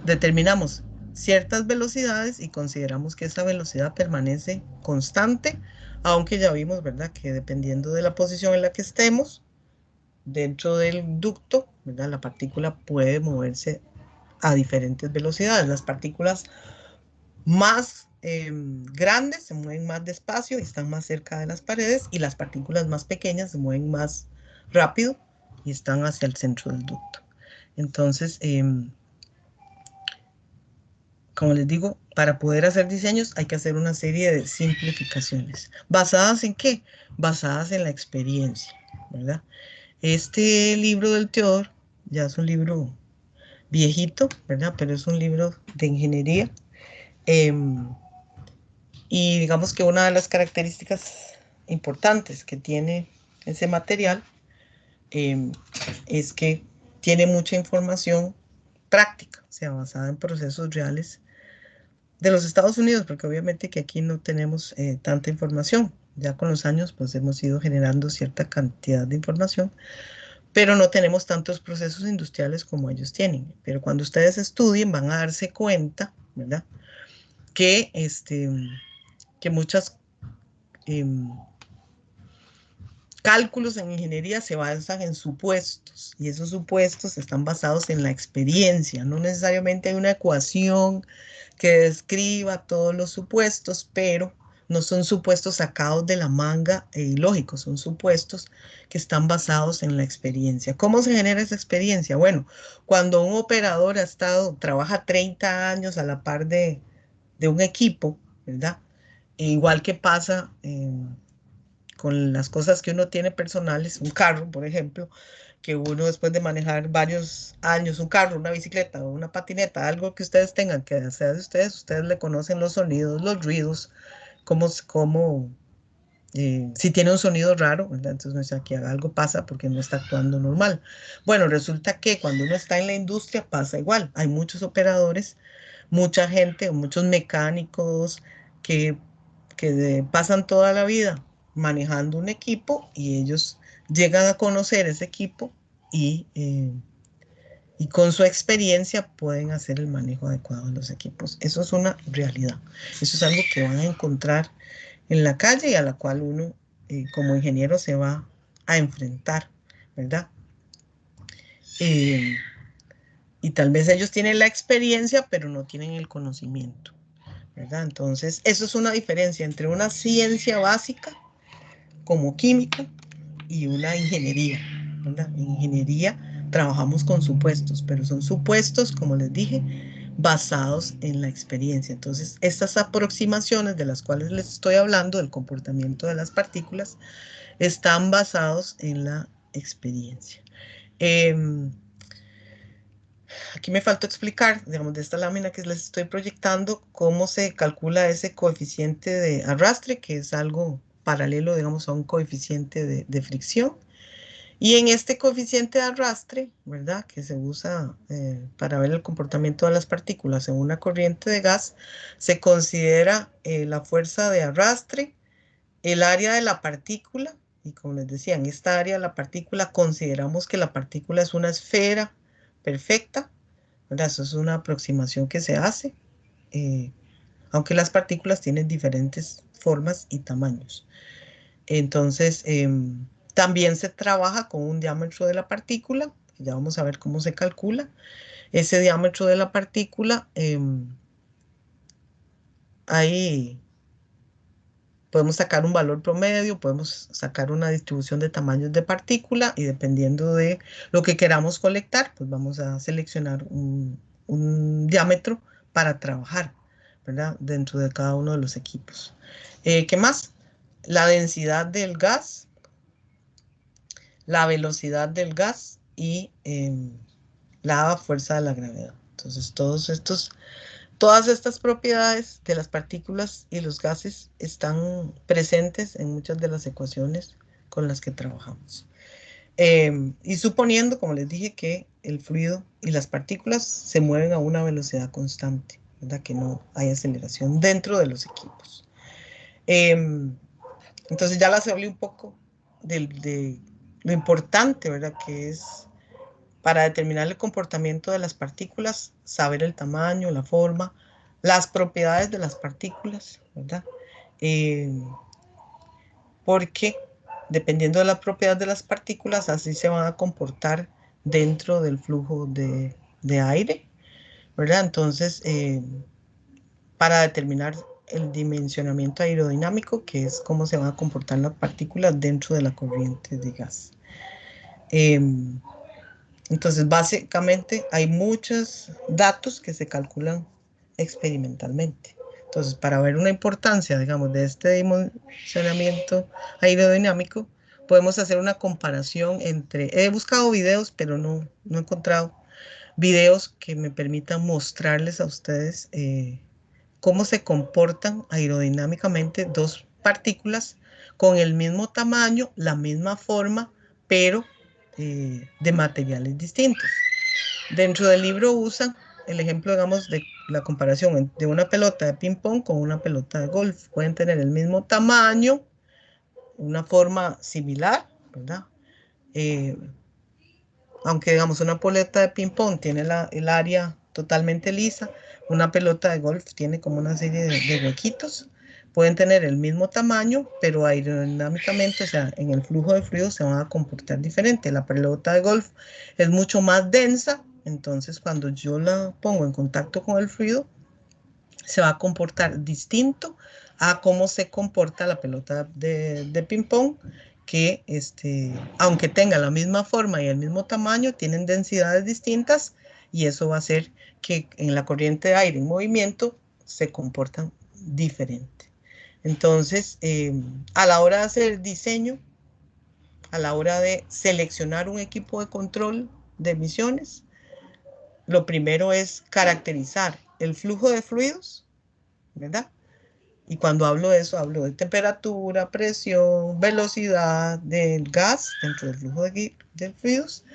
determinamos ciertas velocidades y consideramos que esa velocidad permanece constante, aunque ya vimos, ¿verdad?, que dependiendo de la posición en la que estemos dentro del ducto, ¿verdad?, la partícula puede moverse a diferentes velocidades. Las partículas más grandes se mueven más despacio y están más cerca de las paredes, y las partículas más pequeñas se mueven más rápido y están hacia el centro del ducto. Entonces, como les digo, para poder hacer diseños hay que hacer una serie de simplificaciones. ¿Basadas en qué? Basadas en la experiencia, ¿verdad? Este libro del Theodore ya es un libro viejito, ¿verdad? Pero es un libro de ingeniería. Y digamos que una de las características importantes que tiene ese material es que tiene mucha información práctica, o sea, basada en procesos reales de los Estados Unidos, porque obviamente que aquí no tenemos tanta información. Ya con los años pues hemos ido generando cierta cantidad de información, pero no tenemos tantos procesos industriales como ellos tienen. Pero cuando ustedes estudien van a darse cuenta, ¿verdad?, que, que muchas cálculos en ingeniería se basan en supuestos, y esos supuestos están basados en la experiencia. No necesariamente hay una ecuación que describa todos los supuestos, pero no son supuestos sacados de la manga e ilógicos, son supuestos que están basados en la experiencia. ¿Cómo se genera esa experiencia? Bueno, cuando un operador trabaja 30 años a la par de un equipo, ¿verdad? E igual que pasa con las cosas que uno tiene personales, un carro, por ejemplo, que uno después de manejar varios años, un carro, una bicicleta o una patineta, algo que ustedes tengan que hacer de ustedes le conocen los sonidos, los ruidos, si tiene un sonido raro, ¿verdad? Entonces no sé, aquí algo pasa porque no está actuando normal. Bueno, resulta que cuando uno está en la industria pasa igual. Hay muchos operadores, mucha gente, muchos mecánicos que, pasan toda la vida manejando un equipo, y ellos llegan a conocer ese equipo y con su experiencia pueden hacer el manejo adecuado de los equipos. Eso es una realidad. Eso es algo que van a encontrar en la calle y a la cual uno como ingeniero se va a enfrentar, ¿verdad? Y tal vez ellos tienen la experiencia, pero no tienen el conocimiento, ¿verdad? Entonces, eso es una diferencia entre una ciencia básica como química y una ingeniería, ¿verdad? En ingeniería trabajamos con supuestos, pero son supuestos, como les dije, basados en la experiencia. Entonces, estas aproximaciones de las cuales les estoy hablando, del comportamiento de las partículas, están basados en la experiencia. Aquí me faltó explicar, digamos, de esta lámina que les estoy proyectando, cómo se calcula ese coeficiente de arrastre, que es algo paralelo, digamos, a un coeficiente de fricción. Y en este coeficiente de arrastre, ¿verdad?, que se usa para ver el comportamiento de las partículas en una corriente de gas, se considera la fuerza de arrastre, el área de la partícula, y como les decía, en esta área de la partícula consideramos que la partícula es una esfera perfecta, ¿verdad? Eso es una aproximación que se hace, aunque las partículas tienen diferentes formas y tamaños. Entonces, también se trabaja con un diámetro de la partícula, ya vamos a ver cómo se calcula. Ese diámetro de la partícula, ahí podemos sacar un valor promedio, podemos sacar una distribución de tamaños de partícula, y dependiendo de lo que queramos colectar, pues vamos a seleccionar un diámetro para trabajar, ¿verdad?, dentro de cada uno de los equipos. ¿Qué más? La densidad del gas, la velocidad del gas y la fuerza de la gravedad. Entonces, todas estas propiedades de las partículas y los gases están presentes en muchas de las ecuaciones con las que trabajamos. Y suponiendo, como les dije, que el fluido y las partículas se mueven a una velocidad constante, ¿verdad? Que no hay aceleración dentro de los equipos. Entonces ya les hablé un poco de lo importante, ¿verdad? Que es para determinar el comportamiento de las partículas, saber el tamaño, la forma, las propiedades de las partículas, ¿verdad? Porque dependiendo de la propiedad de las partículas, así se van a comportar dentro del flujo de aire, ¿verdad? Entonces, para determinar el dimensionamiento aerodinámico, que es cómo se van a comportar las partículas dentro de la corriente de gas. Entonces, básicamente, hay muchos datos que se calculan experimentalmente. Entonces, para ver una importancia, digamos, de este dimensionamiento aerodinámico, podemos hacer una comparación entre... He buscado videos, pero no he encontrado videos que me permitan mostrarles a ustedes cómo se comportan aerodinámicamente dos partículas con el mismo tamaño, la misma forma, pero de materiales distintos. Dentro del libro usan el ejemplo, digamos, de la comparación de una pelota de ping-pong con una pelota de golf. Pueden tener el mismo tamaño, una forma similar, ¿verdad? Aunque, digamos, una pelota de ping-pong tiene el área totalmente lisa, una pelota de golf tiene como una serie de huequitos. Pueden tener el mismo tamaño, pero aerodinámicamente, o sea, en el flujo de fluidos se van a comportar diferente. La pelota de golf es mucho más densa, entonces cuando yo la pongo en contacto con el fluido, se va a comportar distinto a cómo se comporta la pelota de ping-pong, que aunque tenga la misma forma y el mismo tamaño, tienen densidades distintas y eso va a hacer que en la corriente de aire en movimiento se comportan diferente. Entonces, a la hora de hacer diseño, a la hora de seleccionar un equipo de control de emisiones, lo primero es caracterizar el flujo de fluidos, ¿verdad? Y cuando hablo de eso, hablo de temperatura, presión, velocidad del gas dentro del flujo de fluidos,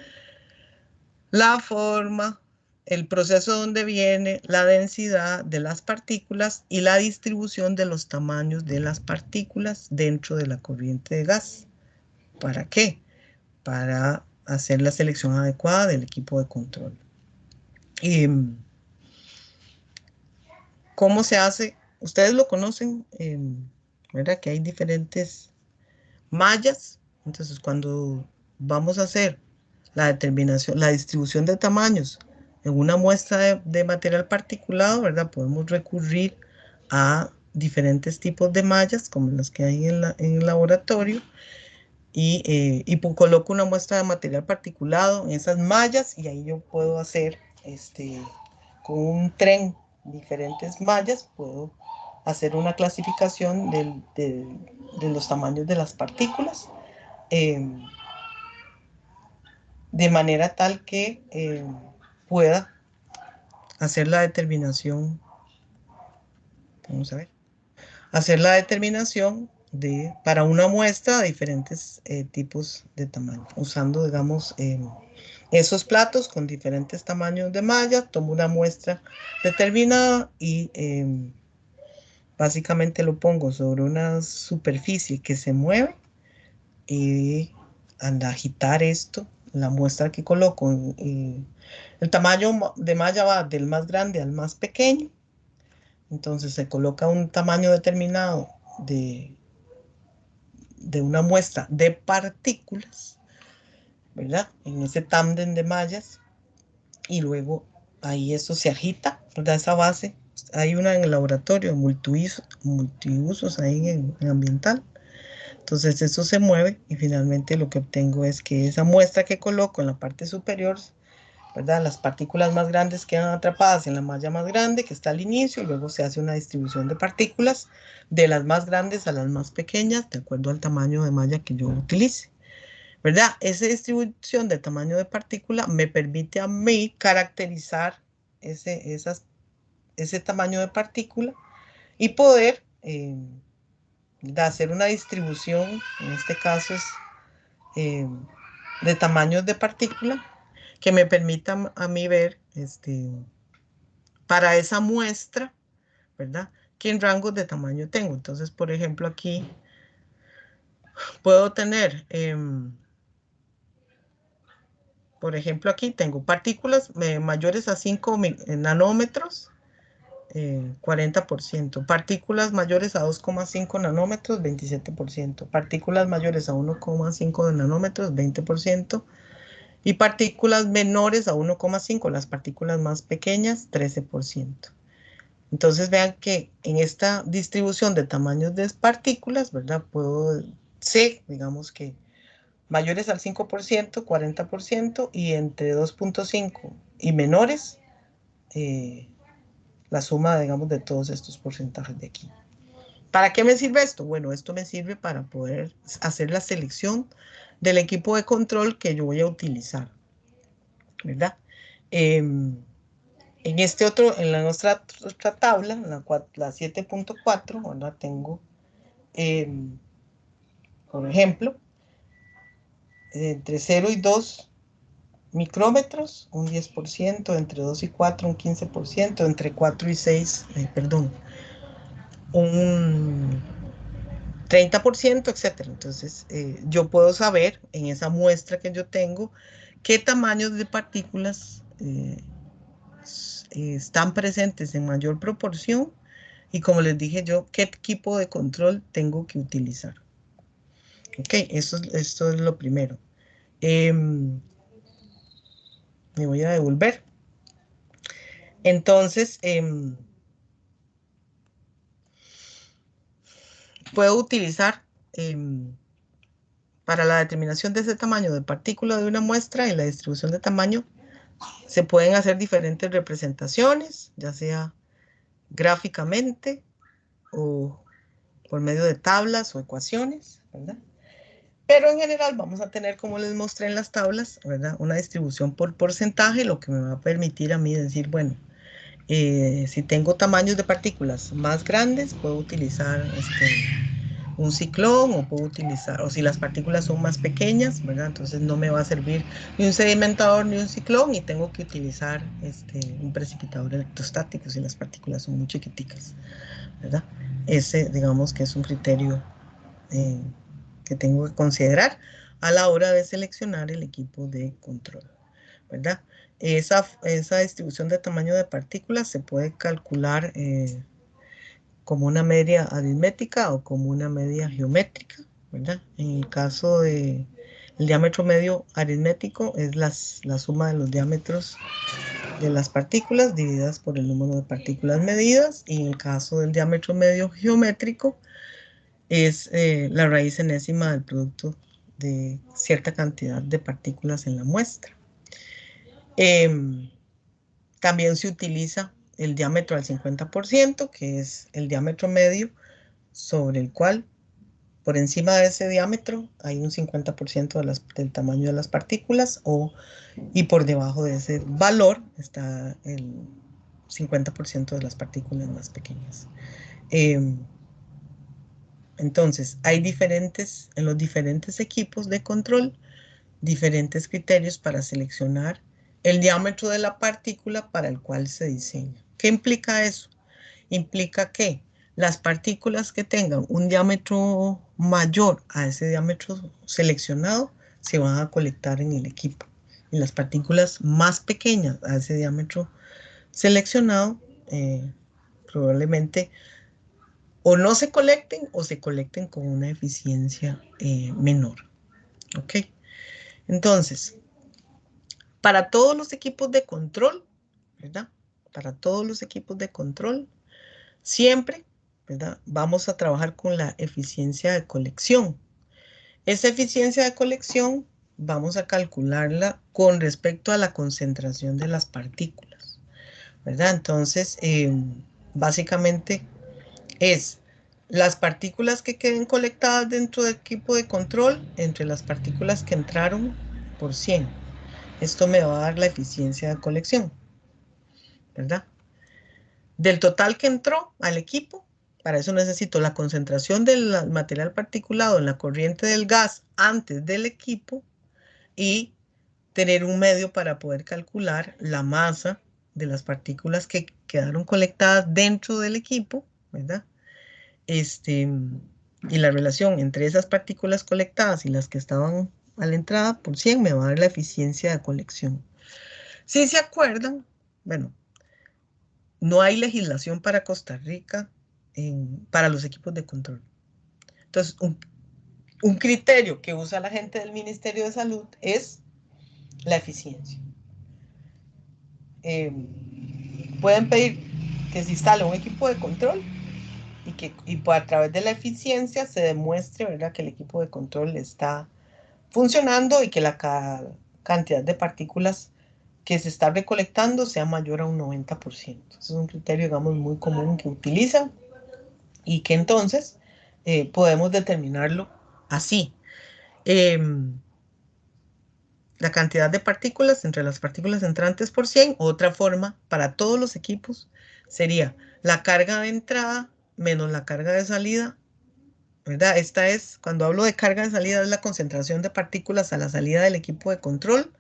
la forma, el proceso donde viene, la densidad de las partículas y la distribución de los tamaños de las partículas dentro de la corriente de gas. ¿Para qué? Para hacer la selección adecuada del equipo de control. Y, ¿cómo se hace? Ustedes lo conocen, ¿verdad? Que hay diferentes mallas. Entonces, cuando vamos a hacer la determinación, la distribución de tamaños en una muestra de material particulado, ¿verdad? Podemos recurrir a diferentes tipos de mallas, como las que hay en el laboratorio, y coloco una muestra de material particulado en esas mallas, y ahí yo puedo hacer, con un tren, diferentes mallas, puedo hacer una clasificación de los tamaños de las partículas, de manera tal que pueda hacer la determinación, vamos a ver, hacer la determinación para una muestra de diferentes tipos de tamaño, usando, digamos, esos platos con diferentes tamaños de malla, tomo una muestra determinada y básicamente lo pongo sobre una superficie que se mueve, y al agitar esto, la muestra que coloco, el tamaño de malla va del más grande al más pequeño. Entonces se coloca un tamaño determinado de una muestra de partículas, ¿verdad? En ese tándem de mallas, y luego ahí eso se agita, ¿verdad? Esa base, hay una en el laboratorio, multiusos ahí en ambiental. Entonces eso se mueve y finalmente lo que obtengo es que esa muestra que coloco en la parte superior, ¿verdad? Las partículas más grandes quedan atrapadas en la malla más grande que está al inicio, y luego se hace una distribución de partículas de las más grandes a las más pequeñas, de acuerdo al tamaño de malla que yo utilice, ¿verdad? Esa distribución de tamaño de partícula me permite a mí caracterizar ese tamaño de partícula y poder hacer una distribución, en este caso es de tamaños de partícula, que me permita a mí ver para esa muestra, ¿verdad? ¿Qué rangos de tamaño tengo? Entonces, por ejemplo, aquí puedo tener, por ejemplo, aquí tengo partículas mayores a 5 nanómetros, 40%. Partículas mayores a 2,5 nanómetros, 27%. Partículas mayores a 1,5 nanómetros, 20%. Y partículas menores a 1,5, las partículas más pequeñas, 13%. Entonces vean que en esta distribución de tamaños de partículas, ¿verdad? Puedo ser, digamos que mayores al 5%, 40%, y entre 2,5 y menores, la suma, digamos, de todos estos porcentajes de aquí. ¿Para qué me sirve esto? Bueno, esto me sirve para poder hacer la selección del equipo de control que yo voy a utilizar, ¿verdad? En este otro, en la nuestra otra tabla, la 7.4, ¿verdad? Tengo, por ejemplo, entre 0 y 2 micrómetros, un 10%, entre 2 y 4, un 15%, entre 4 y 6, perdón, un 30%, etcétera. Entonces, yo puedo saber en esa muestra que yo tengo qué tamaños de partículas están presentes en mayor proporción y, como les dije yo, qué equipo de control tengo que utilizar. Ok, esto es lo primero. Me voy a devolver. Entonces, puedo utilizar para la determinación de ese tamaño de partícula de una muestra y la distribución de tamaño, se pueden hacer diferentes representaciones, ya sea gráficamente o por medio de tablas o ecuaciones, ¿verdad? Pero en general vamos a tener, como les mostré en las tablas, ¿verdad? Una distribución por porcentaje, lo que me va a permitir a mí decir, bueno, si tengo tamaños de partículas más grandes, puedo utilizar un ciclón, o puedo utilizar, o si las partículas son más pequeñas, ¿verdad? Entonces no me va a servir ni un sedimentador ni un ciclón, y tengo que utilizar un precipitador electrostático si las partículas son muy chiquiticas, ¿verdad? Ese, digamos que es un criterio que tengo que considerar a la hora de seleccionar el equipo de control, ¿verdad? Esa distribución de tamaño de partículas se puede calcular como una media aritmética o como una media geométrica, ¿verdad? En el caso de el diámetro medio aritmético es la suma de los diámetros de las partículas divididas por el número de partículas medidas, y en el caso del diámetro medio geométrico es la raíz enésima del producto de cierta cantidad de partículas en la muestra. También se utiliza el diámetro al 50%, que es el diámetro medio sobre el cual, por encima de ese diámetro, hay un 50% del tamaño de las partículas, y por debajo de ese valor está el 50% de las partículas más pequeñas. Entonces, hay en los diferentes equipos de control, diferentes criterios para seleccionar el diámetro de la partícula para el cual se diseña. ¿Qué implica eso? Implica que las partículas que tengan un diámetro mayor a ese diámetro seleccionado se van a colectar en el equipo. Y las partículas más pequeñas a ese diámetro seleccionado probablemente o no se colecten o se colecten con una eficiencia menor. ¿Ok? Entonces, para todos los equipos de control, ¿verdad? Para todos los equipos de control, siempre, ¿verdad? Vamos a trabajar con la eficiencia de colección. Esa eficiencia de colección vamos a calcularla con respecto a la concentración de las partículas, ¿verdad? Entonces, básicamente es las partículas que queden colectadas dentro del equipo de control entre las partículas que entraron por 100. Esto me va a dar la eficiencia de colección, ¿verdad? Del total que entró al equipo, para eso necesito la concentración del material particulado en la corriente del gas antes del equipo, y tener un medio para poder calcular la masa de las partículas que quedaron colectadas dentro del equipo, ¿verdad? Y la relación entre esas partículas colectadas y las que estaban a la entrada por 100 me va a dar la eficiencia de colección. Si se acuerdan, bueno, no hay legislación para Costa Rica para los equipos de control. Entonces, un criterio que usa la gente del Ministerio de Salud es la eficiencia. Pueden pedir que se instale un equipo de control y a través de la eficiencia se demuestre, ¿verdad?, que el equipo de control está funcionando y que la cantidad de partículas que se está recolectando sea mayor a un 90%. Ese es un criterio, digamos, muy común que utilizan y que entonces podemos determinarlo así. La cantidad de partículas entre las partículas entrantes por 100, otra forma para todos los equipos sería la carga de entrada menos la carga de salida, ¿verdad? Esta es, cuando hablo de carga de salida, es la concentración de partículas a la salida del equipo de control.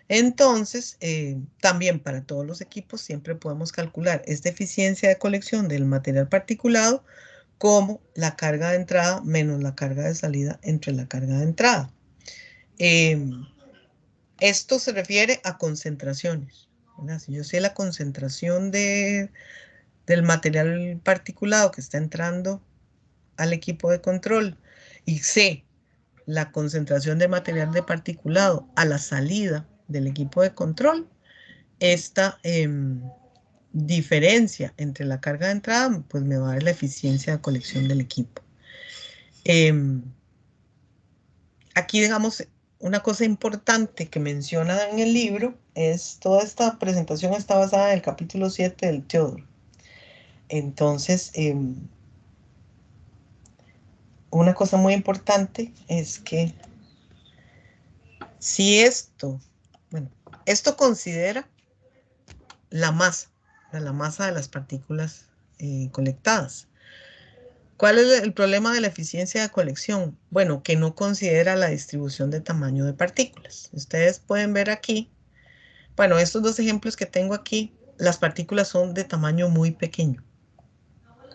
Entonces, también para todos los equipos siempre podemos calcular esta eficiencia de colección del material particulado como la carga de entrada menos la carga de salida entre la carga de entrada. Esto se refiere a concentraciones, ¿verdad? Si yo sé la concentración del material particulado que está entrando al equipo de control y sé la concentración de material de particulado a la salida del equipo de control, esta diferencia entre la carga de entrada pues me va a dar la eficiencia de colección del equipo. Aquí, digamos, una cosa importante que menciona en el libro es toda esta presentación está basada en el capítulo 7 del Theodore. Entonces, una cosa muy importante es que si esto considera la masa de las partículas colectadas. ¿Cuál es el problema de la eficiencia de colección? Bueno, que no considera la distribución de tamaño de partículas. Ustedes pueden ver aquí, bueno, estos dos ejemplos que tengo aquí, las partículas son de tamaño muy pequeño,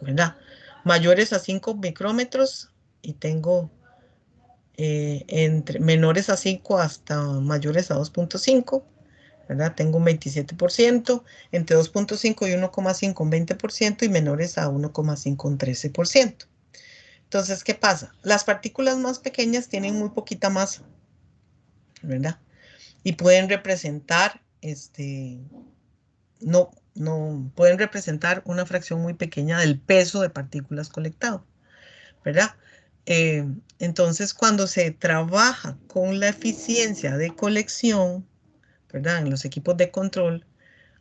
¿verdad? Mayores a 5 micrómetros y tengo entre menores a 5 hasta mayores a 2.5, ¿verdad? Tengo un 27%, entre 2.5 y 1,5 un 20% y menores a 1,5 un 13%. Entonces, ¿qué pasa? Las partículas más pequeñas tienen muy poquita masa, ¿verdad? Y pueden representar, pueden representar una fracción muy pequeña del peso de partículas colectado, ¿verdad? Entonces, cuando se trabaja con la eficiencia de colección, ¿verdad? En los equipos de control,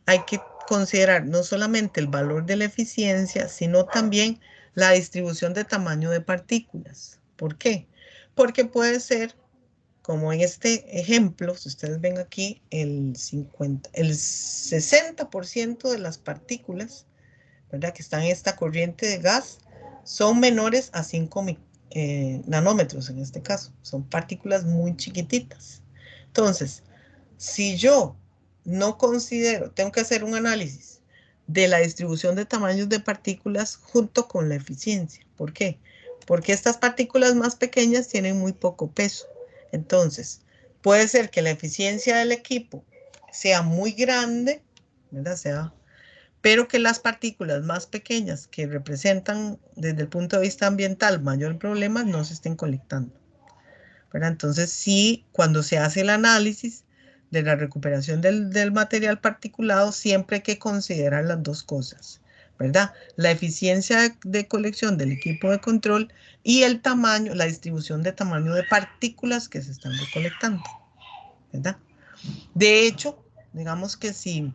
hay que considerar no solamente el valor de la eficiencia, sino también la distribución de tamaño de partículas. ¿Por qué? Porque puede ser, como en este ejemplo, si ustedes ven aquí, el 60% de las partículas, ¿verdad?, que están en esta corriente de gas son menores a 5 nanómetros en este caso. Son partículas muy chiquititas. Entonces, si yo no considero, tengo que hacer un análisis de la distribución de tamaños de partículas junto con la eficiencia. ¿Por qué? Porque estas partículas más pequeñas tienen muy poco peso. Entonces, puede ser que la eficiencia del equipo sea muy grande, ¿verdad? Pero que las partículas más pequeñas que representan desde el punto de vista ambiental mayor problema no se estén colectando, ¿verdad? Entonces, sí, cuando se hace el análisis de la recuperación del material particulado, siempre hay que considerar las dos cosas, ¿verdad? La eficiencia de colección del equipo de control y el tamaño, la distribución de tamaño de partículas que se están recolectando, ¿verdad? De hecho, digamos que si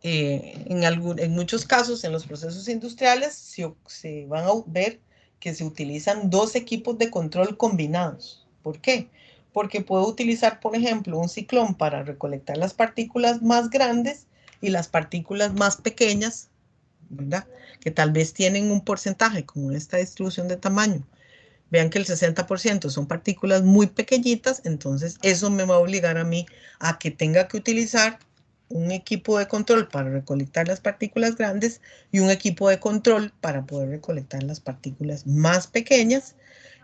en muchos casos en los procesos industriales se van a ver que se utilizan dos equipos de control combinados. ¿Por qué? Porque puedo utilizar, por ejemplo, un ciclón para recolectar las partículas más grandes y las partículas más pequeñas, ¿verdad?, que tal vez tienen un porcentaje como esta distribución de tamaño. Vean que el 60% son partículas muy pequeñitas, entonces eso me va a obligar a mí a que tenga que utilizar un equipo de control para recolectar las partículas grandes y un equipo de control para poder recolectar las partículas más pequeñas,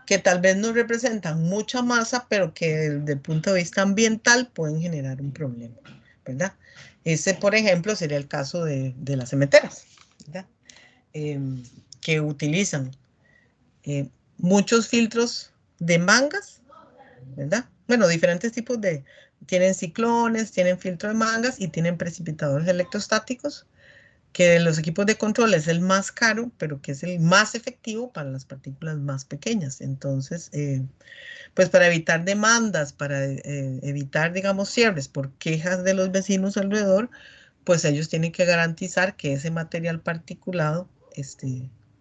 que tal vez no representan mucha masa, pero que desde el punto de vista ambiental pueden generar un problema, ¿verdad? Ese, por ejemplo, sería el caso de las cementeras, ¿verdad? Que utilizan muchos filtros de mangas, ¿verdad? Bueno, diferentes tipos de, tienen ciclones, tienen filtro de mangas y tienen precipitadores electrostáticos, que los equipos de control es el más caro, pero que es el más efectivo para las partículas más pequeñas. Entonces, pues para evitar demandas, para evitar, digamos, cierres por quejas de los vecinos alrededor, pues ellos tienen que garantizar que ese material particulado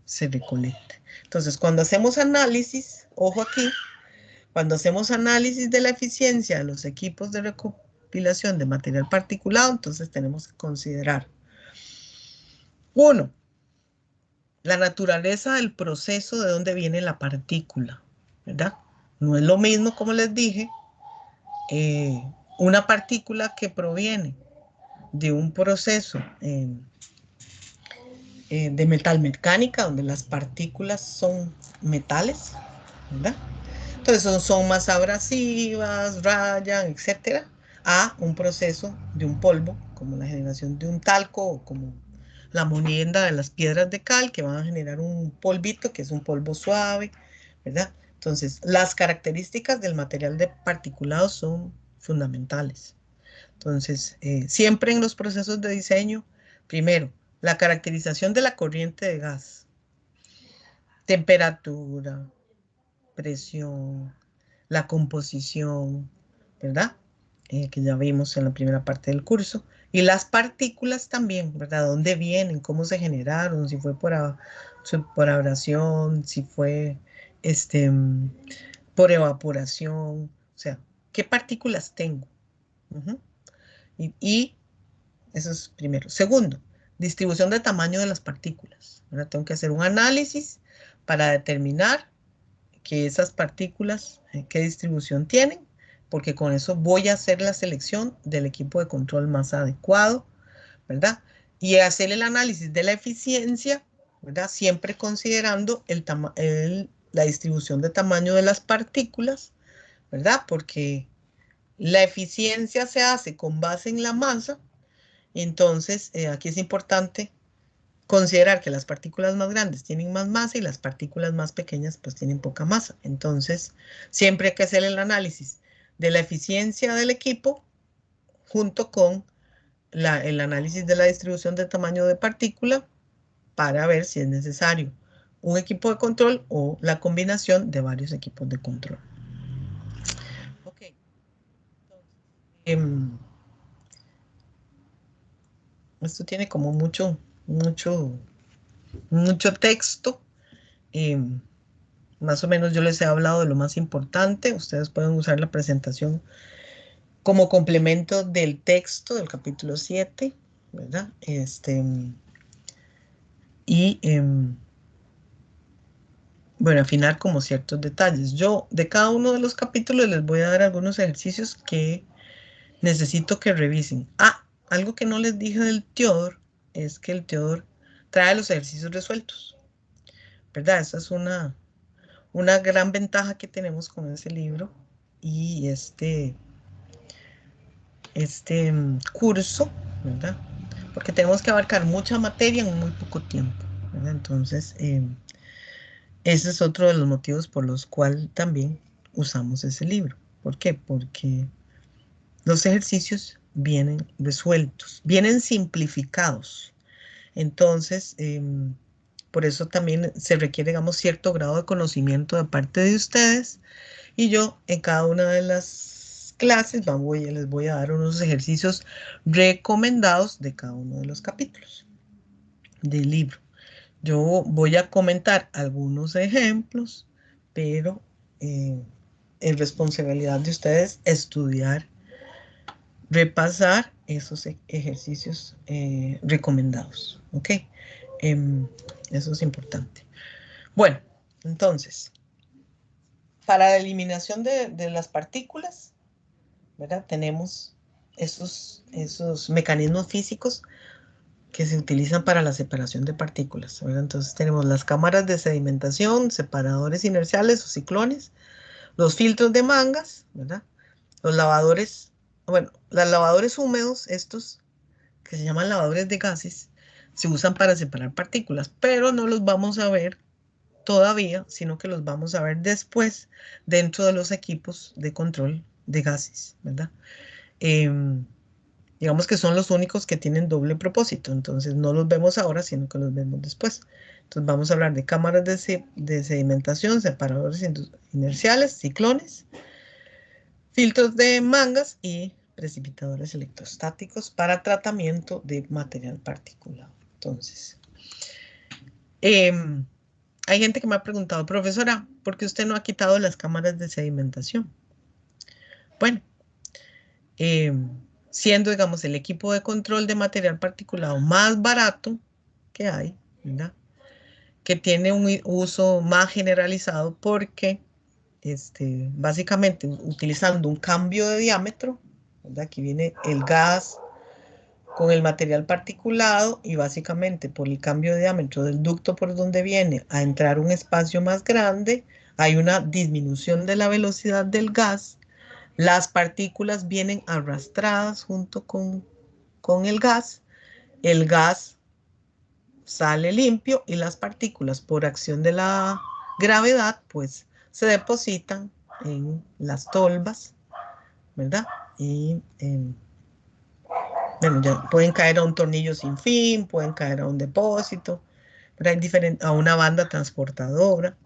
se recolecte. Entonces, cuando hacemos análisis, ojo aquí, cuando hacemos análisis de la eficiencia de los equipos de recopilación de material particulado, entonces tenemos que considerar, uno, la naturaleza del proceso de donde viene la partícula, ¿verdad? No es lo mismo, como les dije, una partícula que proviene de un proceso de metalmecánica, donde las partículas son metales, ¿verdad? Entonces son más abrasivas, rayan, etcétera, a un proceso de un polvo, como la generación de un talco o como la molienda de las piedras de cal, que van a generar un polvito, que es un polvo suave, ¿verdad? Entonces, las características del material de particulado son fundamentales. Entonces, siempre en los procesos de diseño, primero, la caracterización de la corriente de gas, temperatura, presión, la composición, ¿verdad? Que ya vimos en la primera parte del curso. Y las partículas también, ¿verdad? ¿Dónde vienen? ¿Cómo se generaron? Si fue por abrasión, si fue por evaporación. O sea, ¿qué partículas tengo? Uh-huh. Y eso es primero. Segundo, distribución de tamaño de las partículas. Ahora tengo que hacer un análisis para determinar que esas partículas, qué distribución tienen, porque con eso voy a hacer la selección del equipo de control más adecuado, ¿verdad? Y hacer el análisis de la eficiencia, ¿verdad? Siempre considerando la distribución de tamaño de las partículas, ¿verdad? Porque la eficiencia se hace con base en la masa. Entonces, aquí es importante considerar que las partículas más grandes tienen más masa y las partículas más pequeñas pues tienen poca masa. Entonces, siempre hay que hacer el análisis de la eficiencia del equipo junto con el análisis de la distribución de tamaño de partícula para ver si es necesario un equipo de control o la combinación de varios equipos de control. Ok. Entonces, esto tiene como mucho texto. Más o menos yo les he hablado de lo más importante. Ustedes pueden usar la presentación como complemento del texto del capítulo 7, ¿verdad? Y bueno, afinar como ciertos detalles. Yo de cada uno de los capítulos les voy a dar algunos ejercicios que necesito que revisen. Ah, algo que no les dije del Teodor es que el Teodor trae los ejercicios resueltos, ¿verdad? Esa es una gran ventaja que tenemos con ese libro y este curso, ¿verdad? Porque tenemos que abarcar mucha materia en muy poco tiempo, ¿verdad? Entonces, ese es otro de los motivos por los cuales también usamos ese libro. ¿Por qué? Porque los ejercicios vienen resueltos, vienen simplificados. Entonces, por eso también se requiere, digamos, cierto grado de conocimiento de parte de ustedes. Y yo en cada una de las clases les voy a dar unos ejercicios recomendados de cada uno de los capítulos del libro. Yo voy a comentar algunos ejemplos, pero es responsabilidad de ustedes estudiar, repasar esos ejercicios recomendados. ¿Ok? Eso es importante. Bueno, entonces, para la eliminación de las partículas, ¿verdad? Tenemos esos mecanismos físicos que se utilizan para la separación de partículas, ¿verdad? Entonces tenemos las cámaras de sedimentación, separadores inerciales o ciclones, los filtros de mangas, ¿verdad? Los lavadores, bueno, los lavadores húmedos, estos que se llaman lavadores de gases, se usan para separar partículas, pero no los vamos a ver todavía, sino que los vamos a ver después dentro de los equipos de control de gases, ¿verdad? Digamos que son los únicos que tienen doble propósito, entonces no los vemos ahora, sino que los vemos después. Entonces vamos a hablar de cámaras de sedimentación, separadores inerciales, ciclones, filtros de mangas y precipitadores electrostáticos para tratamiento de material particulado. Entonces, hay gente que me ha preguntado, profesora, ¿por qué usted no ha quitado las cámaras de sedimentación? Bueno, siendo, digamos, el equipo de control de material particulado más barato que hay, ¿verdad? Que tiene un uso más generalizado porque, básicamente, utilizando un cambio de diámetro, ¿verdad? Aquí viene el gas con el material particulado y básicamente por el cambio de diámetro del ducto por donde viene a entrar un espacio más grande, hay una disminución de la velocidad del gas. Las partículas vienen arrastradas junto con el gas sale limpio y las partículas por acción de la gravedad pues se depositan en las tolvas, ¿verdad? Y bueno, ya pueden caer a un tornillo sin fin, pueden caer a un depósito, pero hay a una banda transportadora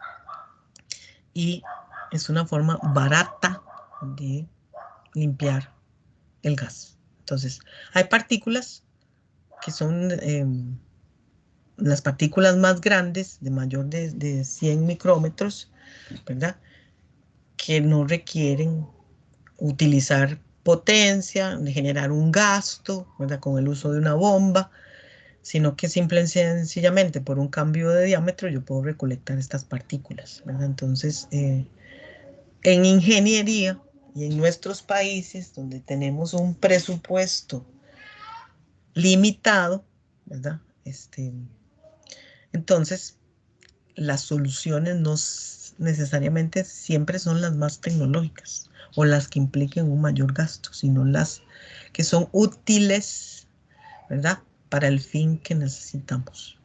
y es una forma barata de limpiar el gas. Entonces, hay partículas que son las partículas más grandes, de mayor de 100 micrómetros, ¿verdad? Que no requieren utilizar potencia, de generar un gasto, ¿verdad? Con el uso de una bomba, sino que simple y sencillamente por un cambio de diámetro yo puedo recolectar estas partículas, ¿verdad? Entonces, en ingeniería y en nuestros países donde tenemos un presupuesto limitado, ¿verdad? Entonces, las soluciones no necesariamente siempre son las más tecnológicas o las que impliquen un mayor gasto, sino las que son útiles, ¿verdad? Para el fin que necesitamos,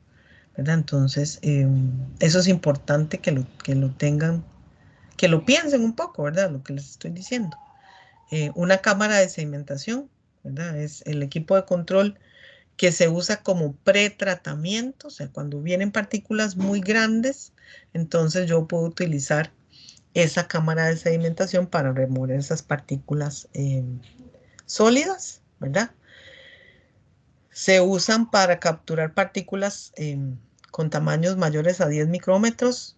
¿verdad? Entonces, eso es importante que lo tengan, que lo piensen un poco, ¿verdad? Lo que les estoy diciendo. Una cámara de sedimentación, ¿verdad? Es el equipo de control que se usa como pretratamiento, o sea, cuando vienen partículas muy grandes, entonces yo puedo utilizar esa cámara de sedimentación para remover esas partículas sólidas, ¿verdad? Se usan para capturar partículas con tamaños mayores a 10 micrómetros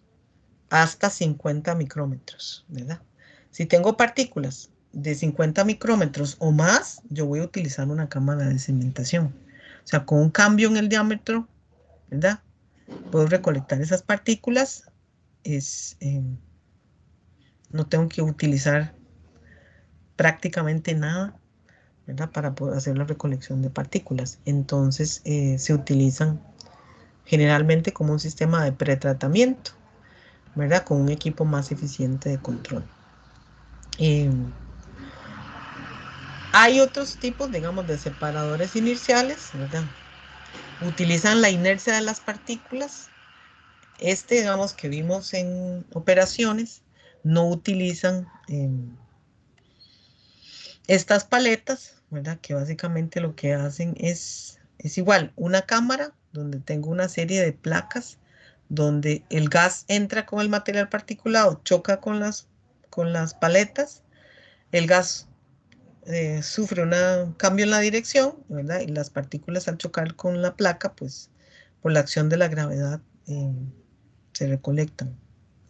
hasta 50 micrómetros, ¿verdad? Si tengo partículas de 50 micrómetros o más, yo voy a utilizar una cámara de sedimentación. O sea, con un cambio en el diámetro, ¿verdad? Puedo recolectar esas partículas. No tengo que utilizar prácticamente nada, ¿verdad? Para poder hacer la recolección de partículas. Entonces, se utilizan generalmente como un sistema de pretratamiento, ¿verdad? Con un equipo más eficiente de control. Hay otros tipos, digamos, de separadores inerciales, ¿verdad? Utilizan la inercia de las partículas. Digamos, que vimos en operaciones, no utilizan estas paletas, ¿verdad? Que básicamente lo que hacen es igual, una cámara donde tengo una serie de placas donde el gas entra con el material particulado, choca con las paletas, el gas sufre un cambio en la dirección, ¿verdad? Y las partículas al chocar con la placa, pues por la acción de la gravedad se recolectan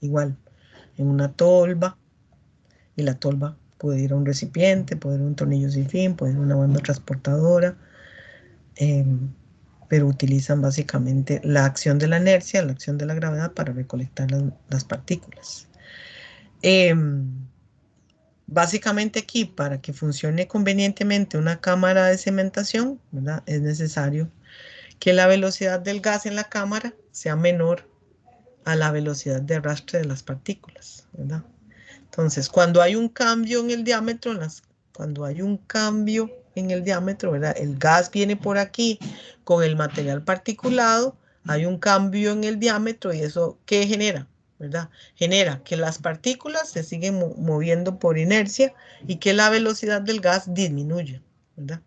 igual en una tolva y la tolva puede ir a un recipiente, puede ir a un tornillo sin fin, puede ir a una banda transportadora, pero utilizan básicamente la acción de la inercia, la acción de la gravedad para recolectar las partículas. básicamente aquí, para que funcione convenientemente una cámara de cementación, ¿verdad? Es necesario que la velocidad del gas en la cámara sea menor a la velocidad de arrastre de las partículas, ¿verdad? Entonces, cuando hay un cambio en el diámetro, cuando hay un cambio en el diámetro, ¿verdad? El gas viene por aquí con el material particulado, hay un cambio en el diámetro y eso, ¿qué genera? ¿Verdad? Genera que las partículas se siguen moviendo por inercia y que la velocidad del gas disminuye, ¿verdad?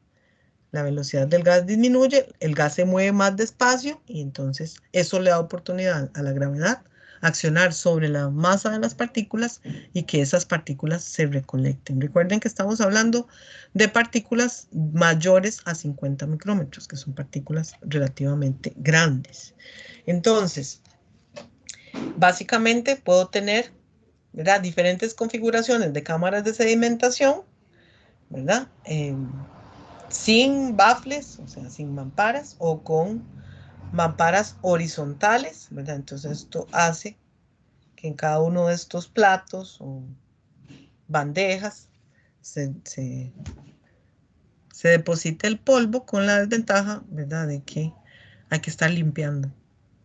La velocidad del gas disminuye, el gas se mueve más despacio y entonces eso le da oportunidad a la gravedad a accionar sobre la masa de las partículas y que esas partículas se recolecten. Recuerden que estamos hablando de partículas mayores a 50 micrómetros, que son partículas relativamente grandes. Entonces, básicamente puedo tener, ¿verdad?, diferentes configuraciones de cámaras de sedimentación, ¿verdad? Sin baffles, o sea, sin mamparas o con mamparas horizontales, ¿verdad? Entonces esto hace que en cada uno de estos platos o bandejas se deposite el polvo con la desventaja, ¿verdad?, de que hay que estar limpiando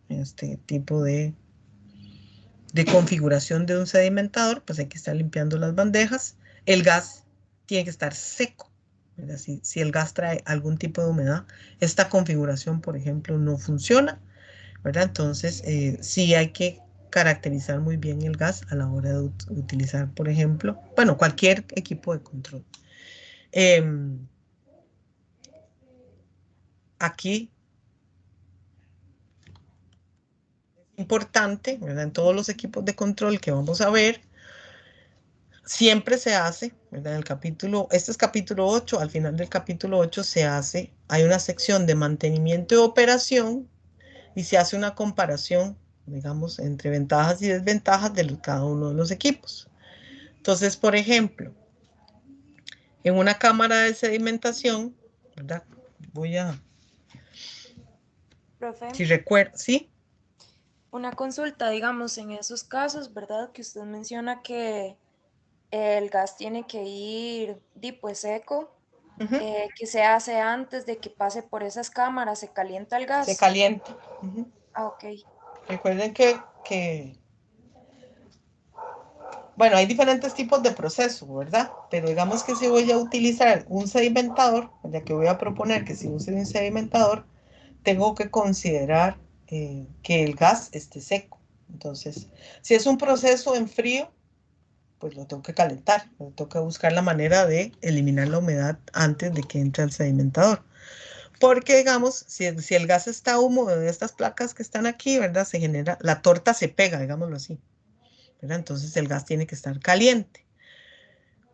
este tipo de configuración de un sedimentador, pues hay que estar limpiando las bandejas. El gas tiene que estar seco, ¿verdad? Si el gas trae algún tipo de humedad, esta configuración, por ejemplo, no funciona, ¿verdad? Entonces, sí hay que caracterizar muy bien el gas a la hora de utilizar, por ejemplo, bueno, cualquier equipo de control. Aquí es importante, ¿verdad? En todos los equipos de control que vamos a ver, siempre se hace, ¿verdad? En el capítulo, este es capítulo 8, al final del capítulo 8 se hace, hay una sección de mantenimiento de operación y se hace una comparación, digamos, entre ventajas y desventajas de cada uno de los equipos. Entonces, por ejemplo, en una cámara de sedimentación, ¿verdad? Voy a, Profe, si recuerdo, ¿sí? una consulta, digamos, en esos casos, ¿verdad? Que usted menciona que el gas tiene que ir pues seco, Ujú. ¿qué se hace antes de que pase por esas cámaras? ¿Se calienta el Se gas? calienta. Ujú. Ah, ok. Recuerden bueno, hay diferentes tipos de proceso, ¿verdad? Pero digamos que si voy a utilizar un sedimentador, ya que voy a proponer que si use un sedimentador, tengo que considerar que el gas esté seco. Entonces, si es un proceso en frío, pues lo tengo que calentar. Tengo que buscar la manera de eliminar la humedad antes de que entre al sedimentador. Porque, digamos, si el gas está húmedo de estas placas que están aquí, ¿verdad? Se genera, la torta se pega, digámoslo así, ¿verdad? Entonces el gas tiene que estar caliente.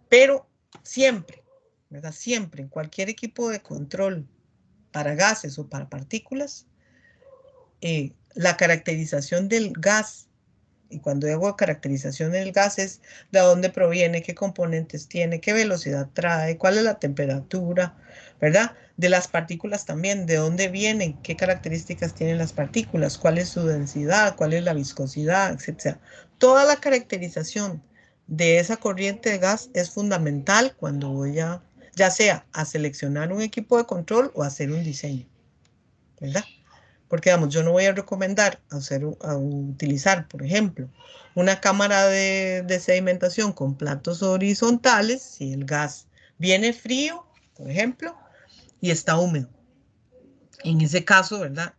Pero siempre, ¿verdad? Siempre, en cualquier equipo de control para gases o para partículas, la caracterización del gas, y cuando hago caracterización del gas es de dónde proviene, qué componentes tiene, qué velocidad trae, cuál es la temperatura, ¿verdad? De las partículas también, de dónde vienen, qué características tienen las partículas, cuál es su densidad, cuál es la viscosidad, etc. Toda la caracterización de esa corriente de gas es fundamental cuando voy a, ya sea a seleccionar un equipo de control o a hacer un diseño, ¿verdad? Porque, digamos, yo no voy a recomendar utilizar, por ejemplo, una cámara de sedimentación con platos horizontales si el gas viene frío, por ejemplo, y está húmedo. En ese caso, ¿verdad?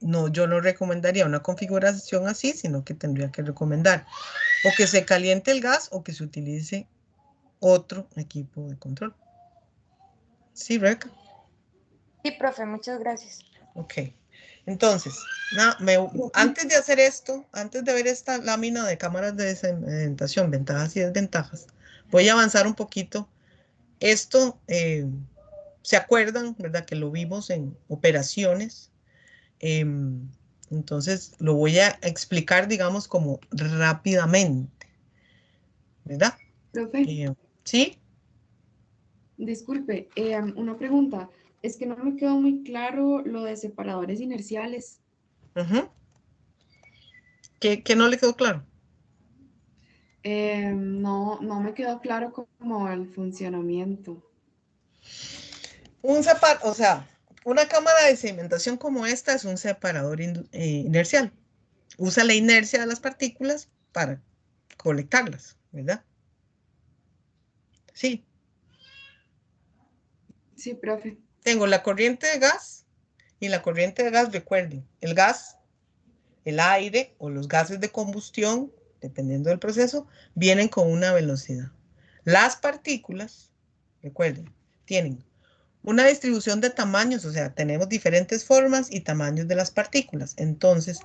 No, yo no recomendaría una configuración así, sino que tendría que recomendar o que se caliente el gas o que se utilice otro equipo de control. ¿Sí, Rebeca? Sí, profe, muchas gracias. Ok. Entonces, antes de hacer esto, antes de ver esta lámina de cámaras de sedimentación, ventajas y desventajas, voy a avanzar un poquito. Esto, ¿se acuerdan, verdad? Que lo vimos en operaciones. Entonces, lo voy a explicar, digamos, como rápidamente, ¿verdad? Profe, ¿Sí? disculpe, una pregunta. Es que no me quedó muy claro lo de separadores inerciales. Ujú. ¿Qué no le quedó claro? No me quedó claro como el funcionamiento. O sea, una cámara de sedimentación como esta es un separador inercial. Usa la inercia de las partículas para colectarlas, ¿verdad? Sí. Sí, profe. Tengo la corriente de gas y la corriente de gas, recuerden, el gas, el aire o los gases de combustión, dependiendo del proceso, vienen con una velocidad. Las partículas, recuerden, tienen una distribución de tamaños, o sea, tenemos diferentes formas y tamaños de las partículas. Entonces,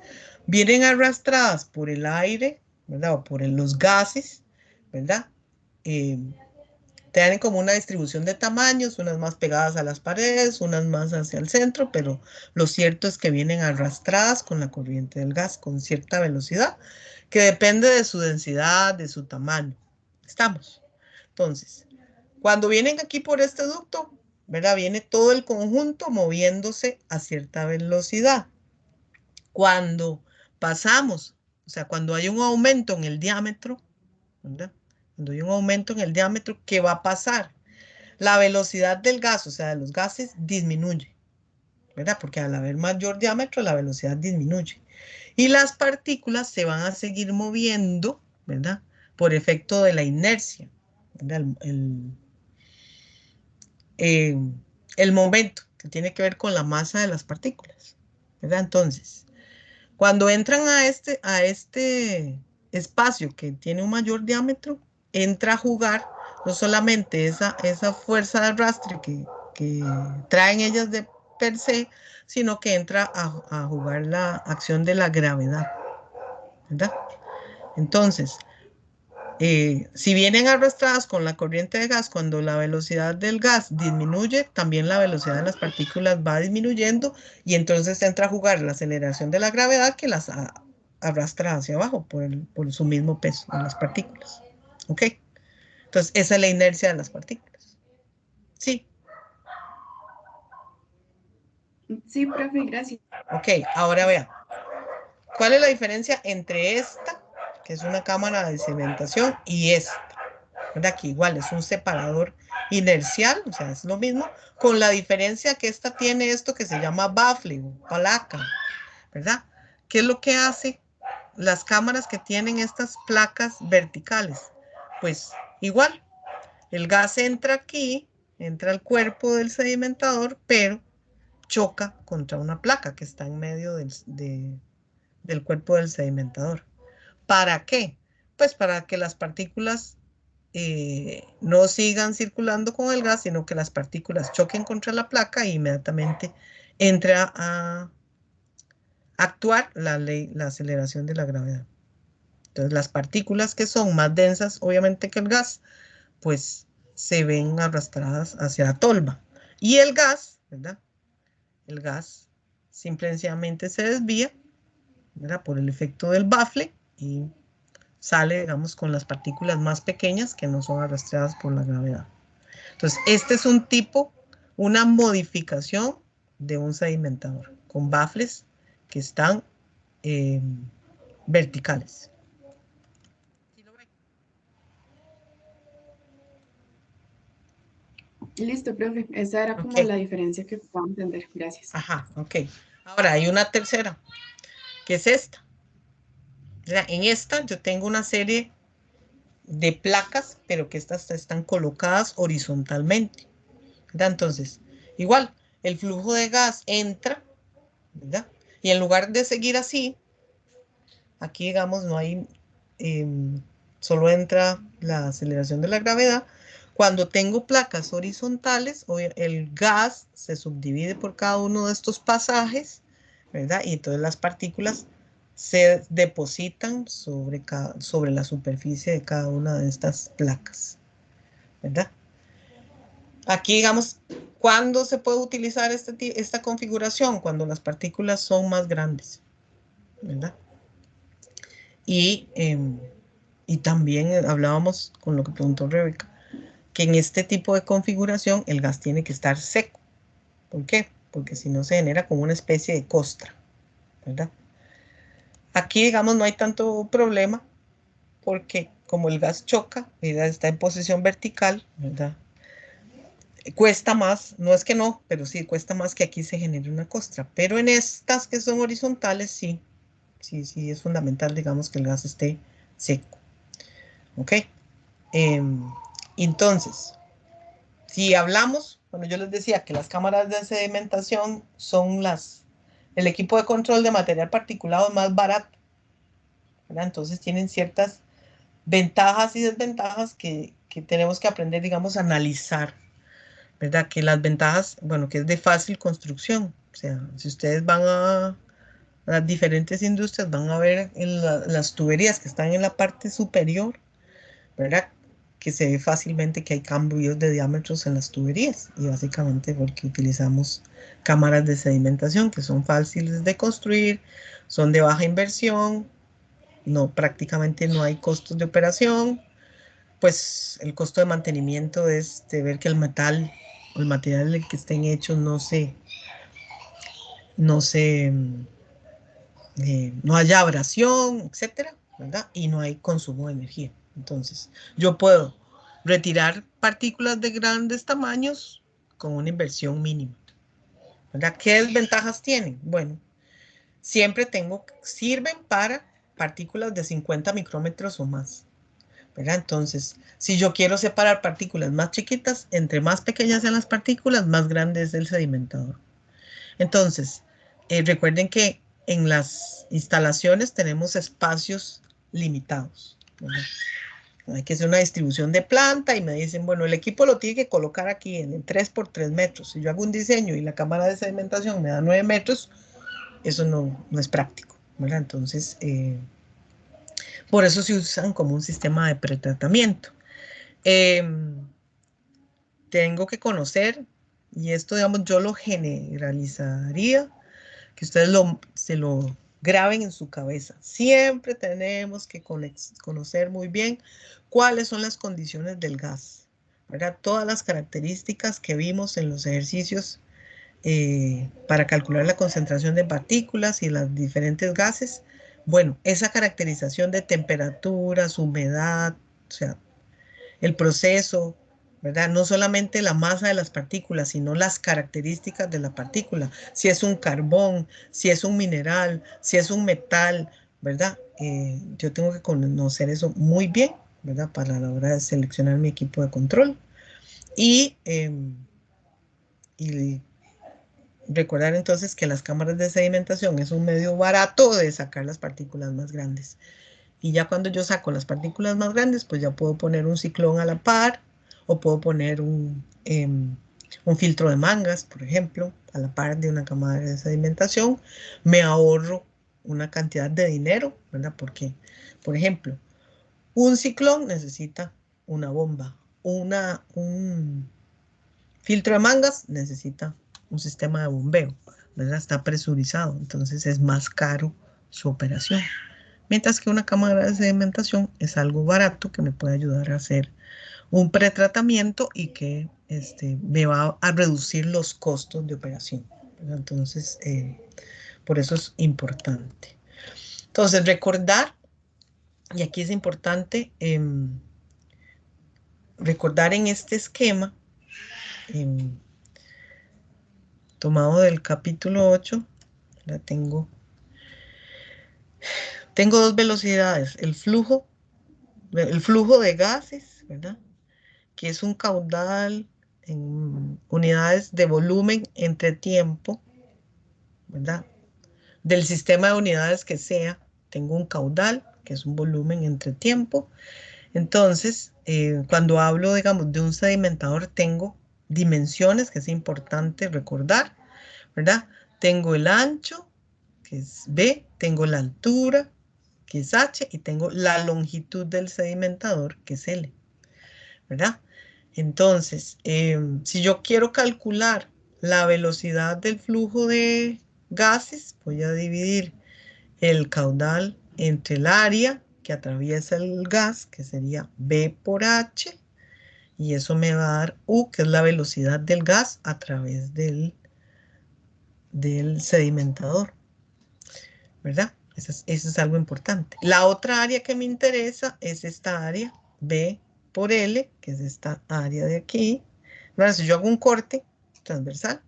vienen arrastradas por el aire, ¿verdad? O por los gases, ¿verdad? Tienen como una distribución de tamaños, unas más pegadas a las paredes, unas más hacia el centro, pero lo cierto es que vienen arrastradas con la corriente del gas con cierta velocidad, que depende de su densidad, de su tamaño. ¿Estamos? Entonces, cuando vienen aquí por este ducto, ¿verdad? Viene todo el conjunto moviéndose a cierta velocidad. Cuando pasamos, o sea, cuando hay un aumento en el diámetro, ¿verdad? Cuando hay un aumento en el diámetro, ¿qué va a pasar? La velocidad del gas, o sea, de los gases, disminuye, ¿verdad? Porque al haber mayor diámetro, la velocidad disminuye. Y las partículas se van a seguir moviendo, ¿verdad? Por efecto de la inercia, ¿verdad? El momento, que tiene que ver con la masa de las partículas, ¿verdad? Entonces, cuando entran a este espacio que tiene un mayor diámetro, entra a jugar no solamente esa fuerza de arrastre que traen ellas de per se, sino que entra a jugar la acción de la gravedad, ¿verdad? Entonces, si vienen arrastradas con la corriente de gas, cuando la velocidad del gas disminuye, también la velocidad de las partículas va disminuyendo y entonces entra a jugar la aceleración de la gravedad que las arrastra hacia abajo por su mismo peso en las partículas. ¿Ok? Entonces, esa es la inercia de las partículas. Sí. Sí, profe, gracias. Ok, ahora vean. ¿Cuál es la diferencia entre esta, que es una cámara de sedimentación, y esta? ¿Verdad? Que igual es un separador inercial, o sea, es lo mismo, con la diferencia que esta tiene esto que se llama baffling, placa, ¿verdad? ¿Qué es lo que hace las cámaras que tienen estas placas verticales? Pues igual, el gas entra aquí, entra al cuerpo del sedimentador, pero choca contra una placa que está en medio del cuerpo del sedimentador. ¿Para qué? Pues para que las partículas no sigan circulando con el gas, sino que las partículas choquen contra la placa e inmediatamente entra a actuar la ley, la aceleración de la gravedad. Entonces, las partículas que son más densas, obviamente, que el gas, pues se ven arrastradas hacia la tolva. Y el gas, ¿verdad? El gas simplemente se desvía, ¿verdad? Por el efecto del bafle y sale, digamos, con las partículas más pequeñas que no son arrastradas por la gravedad. Entonces, este es un tipo, una modificación de un sedimentador con baffles que están verticales. Listo, profe. Esa era como Ok, la diferencia que puedo entender. Gracias. ajá, ok. Ahora hay una tercera, que es esta. O sea, en esta yo tengo una serie de placas, pero que estas están colocadas horizontalmente, ¿verdad? Entonces, igual, el flujo de gas entra, ¿verdad? Y en lugar de seguir así, aquí, digamos, no hay, solo entra la aceleración de la gravedad. Cuando tengo placas horizontales, el gas se subdivide por cada uno de estos pasajes, ¿verdad? Y entonces las partículas se depositan sobre la superficie de cada una de estas placas, ¿verdad? Aquí, digamos, ¿cuándo se puede utilizar esta configuración? Cuando las partículas son más grandes, ¿verdad? Y también hablábamos con lo que preguntó Rebeca, que en este tipo de configuración el gas tiene que estar seco. ¿Por qué? Porque si no se genera como una especie de costra, ¿verdad? Aquí, digamos, no hay tanto problema porque como el gas choca, ¿verdad? Está en posición vertical, ¿verdad? Cuesta más, no es que no, pero sí cuesta más que aquí se genere una costra. Pero en estas que son horizontales, sí es fundamental, digamos, que el gas esté seco. ¿Ok? Entonces, si hablamos, bueno, yo les decía que las cámaras de sedimentación son el equipo de control de material particulado más barato, ¿verdad? Entonces tienen ciertas ventajas y desventajas que tenemos que aprender, digamos, a analizar, ¿verdad? Que las ventajas, bueno, que es de fácil construcción. O sea, si ustedes van a las diferentes industrias, van a ver en las tuberías que están en la parte superior, ¿verdad? Que se ve fácilmente que hay cambios de diámetros en las tuberías, y básicamente porque utilizamos cámaras de sedimentación que son fáciles de construir, son de baja inversión, prácticamente no hay costos de operación. Pues el costo de mantenimiento es de ver que el metal o el material en el que estén hechos no haya abrasión, etcétera, ¿verdad? Y no hay consumo de energía. Entonces, yo puedo retirar partículas de grandes tamaños con una inversión mínima, ¿verdad? ¿Qué desventajas tienen? Bueno, sirven para partículas de 50 micrómetros o más, ¿verdad? Entonces, si yo quiero separar partículas más chiquitas, entre más pequeñas sean las partículas, más grande es el sedimentador. Entonces, recuerden que en las instalaciones tenemos espacios limitados, ¿verdad? Hay que hacer una distribución de planta y me dicen, bueno, el equipo lo tiene que colocar aquí en 3 por 3 metros. Si yo hago un diseño y la cámara de sedimentación me da 9 metros, eso no es práctico, ¿verdad? Entonces, por eso se usan como un sistema de pretratamiento. Tengo que conocer, y esto, digamos, yo lo generalizaría, que ustedes se lo graben en su cabeza. Siempre tenemos que conocer muy bien cuáles son las condiciones del gas, ¿verdad? Todas las características que vimos en los ejercicios para calcular la concentración de partículas y las diferentes gases. Bueno, esa caracterización de temperaturas, humedad, o sea, el proceso, ¿verdad? No solamente la masa de las partículas, sino las características de la partícula. Si es un carbón, si es un mineral, si es un metal, ¿verdad? Yo tengo que conocer eso muy bien, ¿verdad? Para la hora de seleccionar mi equipo de control. Y recordar entonces que las cámaras de sedimentación es un medio barato de sacar las partículas más grandes. Y ya cuando yo saco las partículas más grandes, pues ya puedo poner un ciclón a la par, o puedo poner un filtro de mangas, por ejemplo, a la par de una cámara de sedimentación. Me ahorro una cantidad de dinero, ¿verdad? Porque, por ejemplo, un ciclón necesita una bomba. Un filtro de mangas necesita un sistema de bombeo, ¿verdad? Está presurizado, entonces es más caro su operación. Mientras que una cámara de sedimentación es algo barato que me puede ayudar a hacer un pretratamiento y que me va a reducir los costos de operación, ¿verdad? Entonces, por eso es importante. Entonces, recordar, y aquí es importante recordar en este esquema, tomado del capítulo 8, la tengo dos velocidades, el flujo de gases, ¿verdad? Que es un caudal en unidades de volumen entre tiempo, ¿verdad? Del sistema de unidades que sea, tengo un caudal, que es un volumen entre tiempo. Entonces, cuando hablo, digamos, de un sedimentador, tengo dimensiones, que es importante recordar, ¿verdad? Tengo el ancho, que es B, tengo la altura, que es H, y tengo la longitud del sedimentador, que es L, ¿verdad? Entonces, si yo quiero calcular la velocidad del flujo de gases, voy a dividir el caudal entre el área que atraviesa el gas, que sería B por H, y eso me va a dar U, que es la velocidad del gas a través del sedimentador, ¿verdad? Eso es algo importante. La otra área que me interesa es esta área B por L, que es esta área de aquí. Bueno, si yo hago un corte transversal,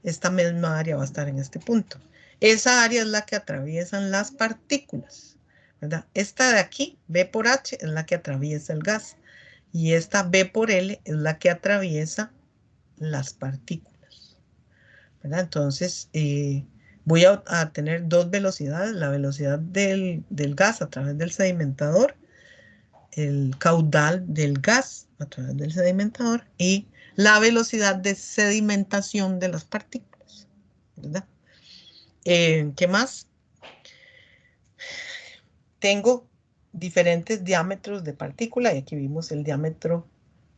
esta misma área va a estar en este punto. Esa área es la que atraviesan las partículas, ¿verdad? Esta de aquí, B por H, es la que atraviesa el gas. Y esta B por L es la que atraviesa las partículas, ¿verdad? Entonces, voy a tener dos velocidades, la velocidad del gas a través del sedimentador, el caudal del gas a través del sedimentador y la velocidad de sedimentación de las partículas, ¿verdad? ¿Qué más? Tengo diferentes diámetros de partícula y aquí vimos el diámetro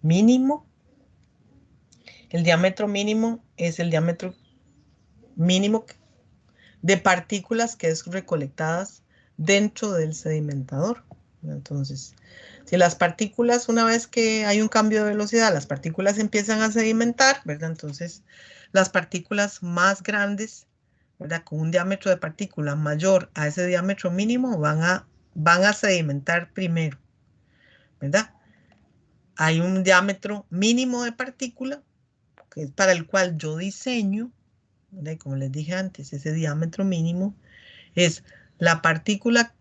mínimo. El diámetro mínimo es el diámetro mínimo de partículas que es recolectadas dentro del sedimentador. Entonces, si las partículas, una vez que hay un cambio de velocidad, las partículas empiezan a sedimentar, ¿verdad? Entonces, las partículas más grandes, ¿verdad? Con un diámetro de partícula mayor a ese diámetro mínimo van a sedimentar primero, ¿verdad? Hay un diámetro mínimo de partícula, que es para el cual yo diseño, ¿verdad? Y como les dije antes, ese diámetro mínimo es la partícula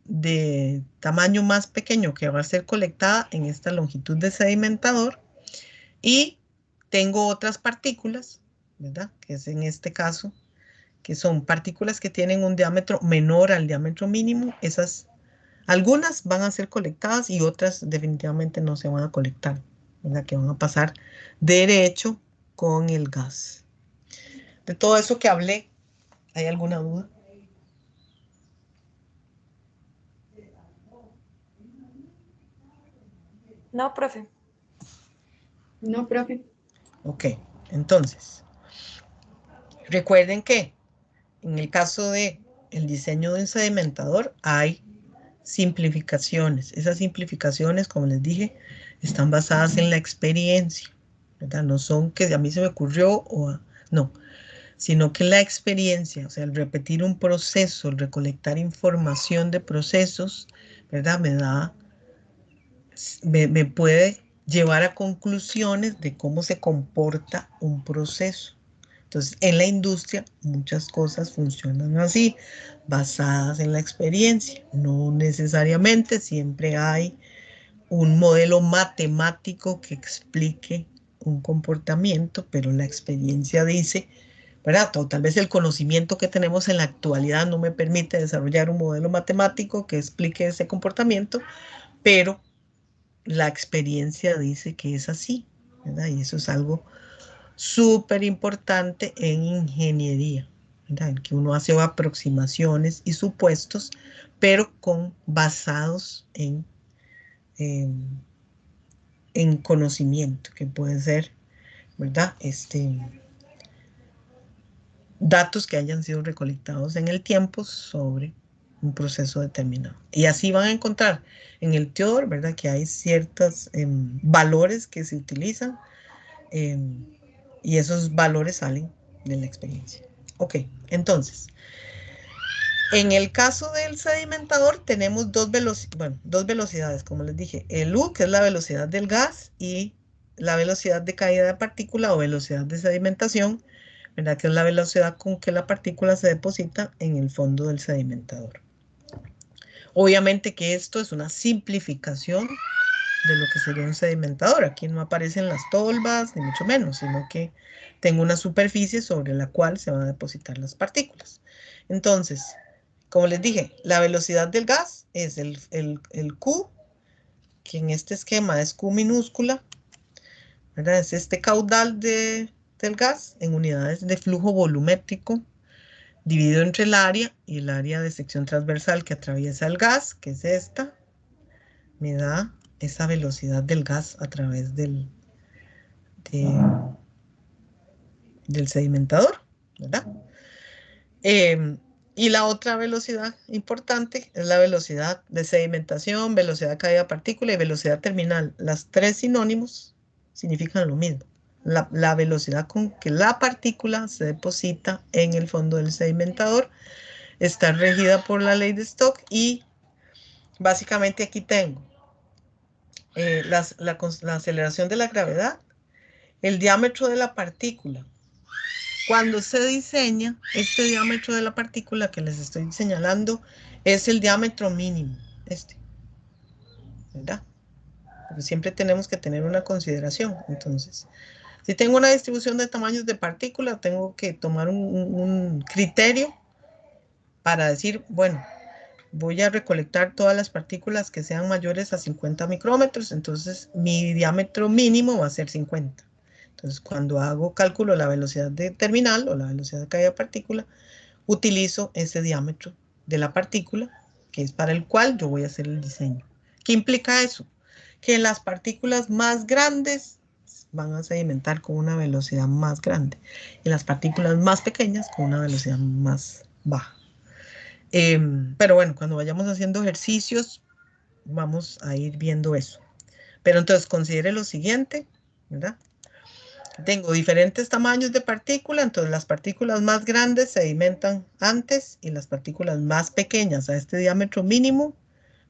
de tamaño más pequeño que va a ser colectada en esta longitud de sedimentador, y tengo otras partículas, ¿verdad? Que es en este caso, que son partículas que tienen un diámetro menor al diámetro mínimo. Esas, algunas van a ser colectadas y otras definitivamente no se van a colectar, ¿verdad? Que van a pasar derecho con el gas. De todo eso que hablé, ¿hay alguna duda? No, profe. No, profe. Ok, entonces, recuerden que en el caso de el diseño de un sedimentador hay simplificaciones. Esas simplificaciones, como les dije, están basadas en la experiencia, ¿verdad? No son que a mí se me ocurrió o no, sino que la experiencia, o sea, el repetir un proceso, el recolectar información de procesos, ¿verdad? Me puede llevar a conclusiones de cómo se comporta un proceso. Entonces, en la industria muchas cosas funcionan así, basadas en la experiencia. No necesariamente siempre hay un modelo matemático que explique un comportamiento, pero la experiencia dice, ¿verdad? O tal vez el conocimiento que tenemos en la actualidad no me permite desarrollar un modelo matemático que explique ese comportamiento, pero la experiencia dice que es así, ¿verdad? Y eso es algo súper importante en ingeniería, ¿verdad? En que uno hace aproximaciones y supuestos, pero basados en conocimiento, que puede ser, ¿verdad? Datos que hayan sido recolectados en el tiempo sobre un proceso determinado. Y así van a encontrar en el Theodore, ¿verdad? Que hay ciertos valores que se utilizan, y esos valores salen de la experiencia. Ok, entonces, en el caso del sedimentador tenemos dos velocidades, como les dije. El U, que es la velocidad del gas, y la velocidad de caída de partícula o velocidad de sedimentación, ¿verdad? Que es la velocidad con que la partícula se deposita en el fondo del sedimentador. Obviamente que esto es una simplificación de lo que sería un sedimentador. Aquí no aparecen las tolvas, ni mucho menos, sino que tengo una superficie sobre la cual se van a depositar las partículas. Entonces, como les dije, la velocidad del gas es el Q, que en este esquema es Q minúscula, ¿verdad? Es este caudal del gas en unidades de flujo volumétrico dividido entre el área y el área de sección transversal que atraviesa el gas, que es esta, me da esa velocidad del gas a través del sedimentador, ¿verdad? Y la otra velocidad importante es la velocidad de sedimentación, velocidad de caída de partícula y velocidad terminal. Las tres sinónimos significan lo mismo. La velocidad con que la partícula se deposita en el fondo del sedimentador está regida por la ley de Stokes y básicamente aquí tengo la aceleración de la gravedad, el diámetro de la partícula. Cuando se diseña, este diámetro de la partícula que les estoy señalando es el diámetro mínimo, ¿verdad? Porque siempre tenemos que tener una consideración. Entonces, si tengo una distribución de tamaños de partícula, tengo que tomar un criterio para decir, bueno, voy a recolectar todas las partículas que sean mayores a 50 micrómetros, entonces mi diámetro mínimo va a ser 50. Entonces, cuando hago cálculo de la velocidad de terminal o la velocidad de caída de partícula, utilizo ese diámetro de la partícula, que es para el cual yo voy a hacer el diseño. ¿Qué implica eso? Que las partículas más grandes van a sedimentar con una velocidad más grande y las partículas más pequeñas con una velocidad más baja. Pero bueno, cuando vayamos haciendo ejercicios, vamos a ir viendo eso. Pero entonces considere lo siguiente, ¿verdad? Tengo diferentes tamaños de partícula, entonces las partículas más grandes sedimentan antes y las partículas más pequeñas a este diámetro mínimo,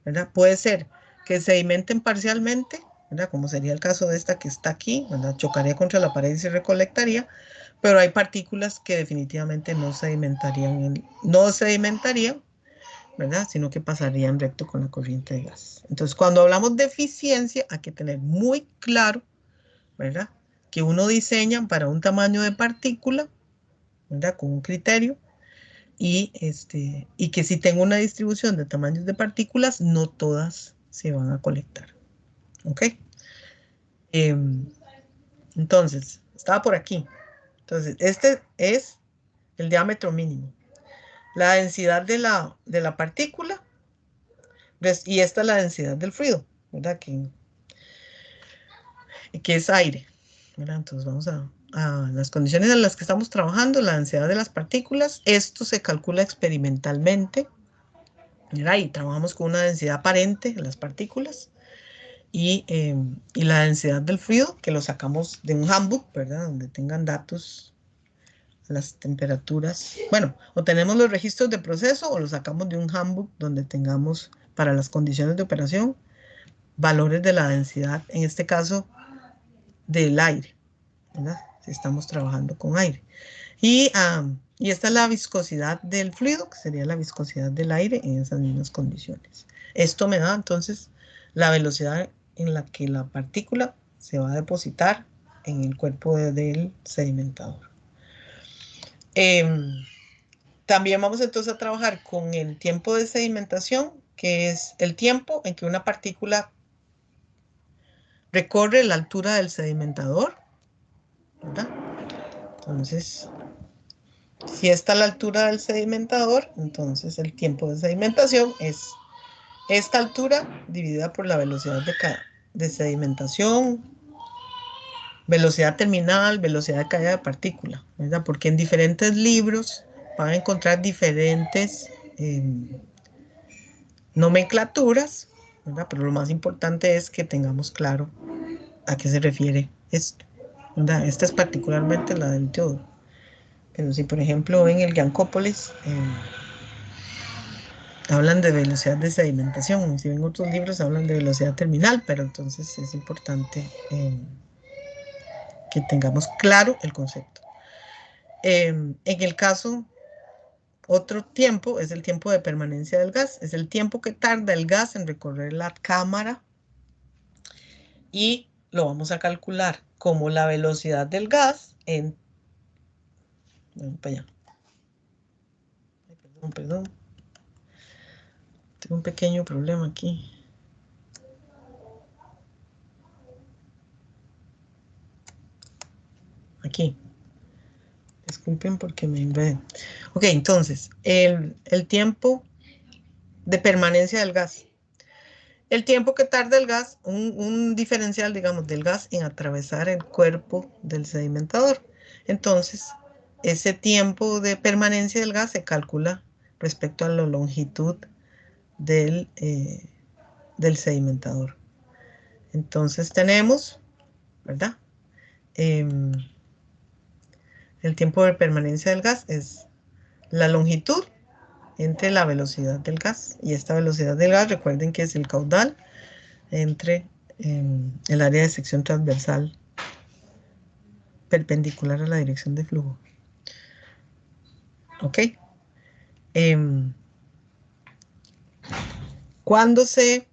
¿verdad? Puede ser que sedimenten parcialmente, ¿verdad? Como sería el caso de esta que está aquí, ¿verdad? Chocaría contra la pared y se recolectaría, pero hay partículas que definitivamente no sedimentarían, ¿verdad? Sino que pasarían recto con la corriente de gas. Entonces, cuando hablamos de eficiencia, hay que tener muy claro, ¿verdad? Que uno diseña para un tamaño de partícula, ¿verdad? Con un criterio, y que si tengo una distribución de tamaños de partículas, no todas se van a colectar. ¿Ok? Entonces, estaba por aquí. Entonces, este es el diámetro mínimo. La densidad de la partícula, y esta es la densidad del fluido, ¿verdad? Que es aire, ¿verdad? Entonces vamos a las condiciones en las que estamos trabajando, la densidad de las partículas. Esto se calcula experimentalmente, ¿verdad? Y trabajamos con una densidad aparente de las partículas y la densidad del fluido, que lo sacamos de un handbook, ¿verdad? Donde tengan datos, las temperaturas. Bueno, o tenemos los registros de proceso o lo sacamos de un handbook donde tengamos para las condiciones de operación valores de la densidad, en este caso del aire, ¿verdad? Si estamos trabajando con aire. Y esta es la viscosidad del fluido, que sería la viscosidad del aire en esas mismas condiciones. Esto me da entonces la velocidad en la que la partícula se va a depositar en el cuerpo del sedimentador. También vamos entonces a trabajar con el tiempo de sedimentación, que es el tiempo en que una partícula recorre la altura del sedimentador, ¿verdad? Entonces, si esta es la altura del sedimentador, entonces el tiempo de sedimentación es esta altura dividida por la velocidad de sedimentación, velocidad terminal, velocidad de caída de partícula, ¿verdad? Porque en diferentes libros van a encontrar diferentes nomenclaturas, ¿verdad? Pero lo más importante es que tengamos claro a qué se refiere esto, ¿verdad? Esta es particularmente la del Teodoro. Pero si, por ejemplo, ven el Giancópolis, hablan de velocidad de sedimentación. Si ven otros libros, hablan de velocidad terminal, pero entonces es importante que tengamos claro el concepto. En el caso, otro tiempo es el tiempo de permanencia del gas. Es el tiempo que tarda el gas en recorrer la cámara y lo vamos a calcular como la velocidad del gas en... Bueno, para allá. Perdón. Tengo un pequeño problema aquí. Aquí. Disculpen porque me enredé. Ok, entonces, el tiempo de permanencia del gas. El tiempo que tarda el gas, un diferencial, digamos, del gas en atravesar el cuerpo del sedimentador. Entonces, ese tiempo de permanencia del gas se calcula respecto a la longitud del sedimentador. Entonces tenemos, ¿verdad? El tiempo de permanencia del gas es la longitud entre la velocidad del gas. Y esta velocidad del gas, recuerden que es el caudal entre el área de sección transversal perpendicular a la dirección de flujo. ¿Ok? Cuando se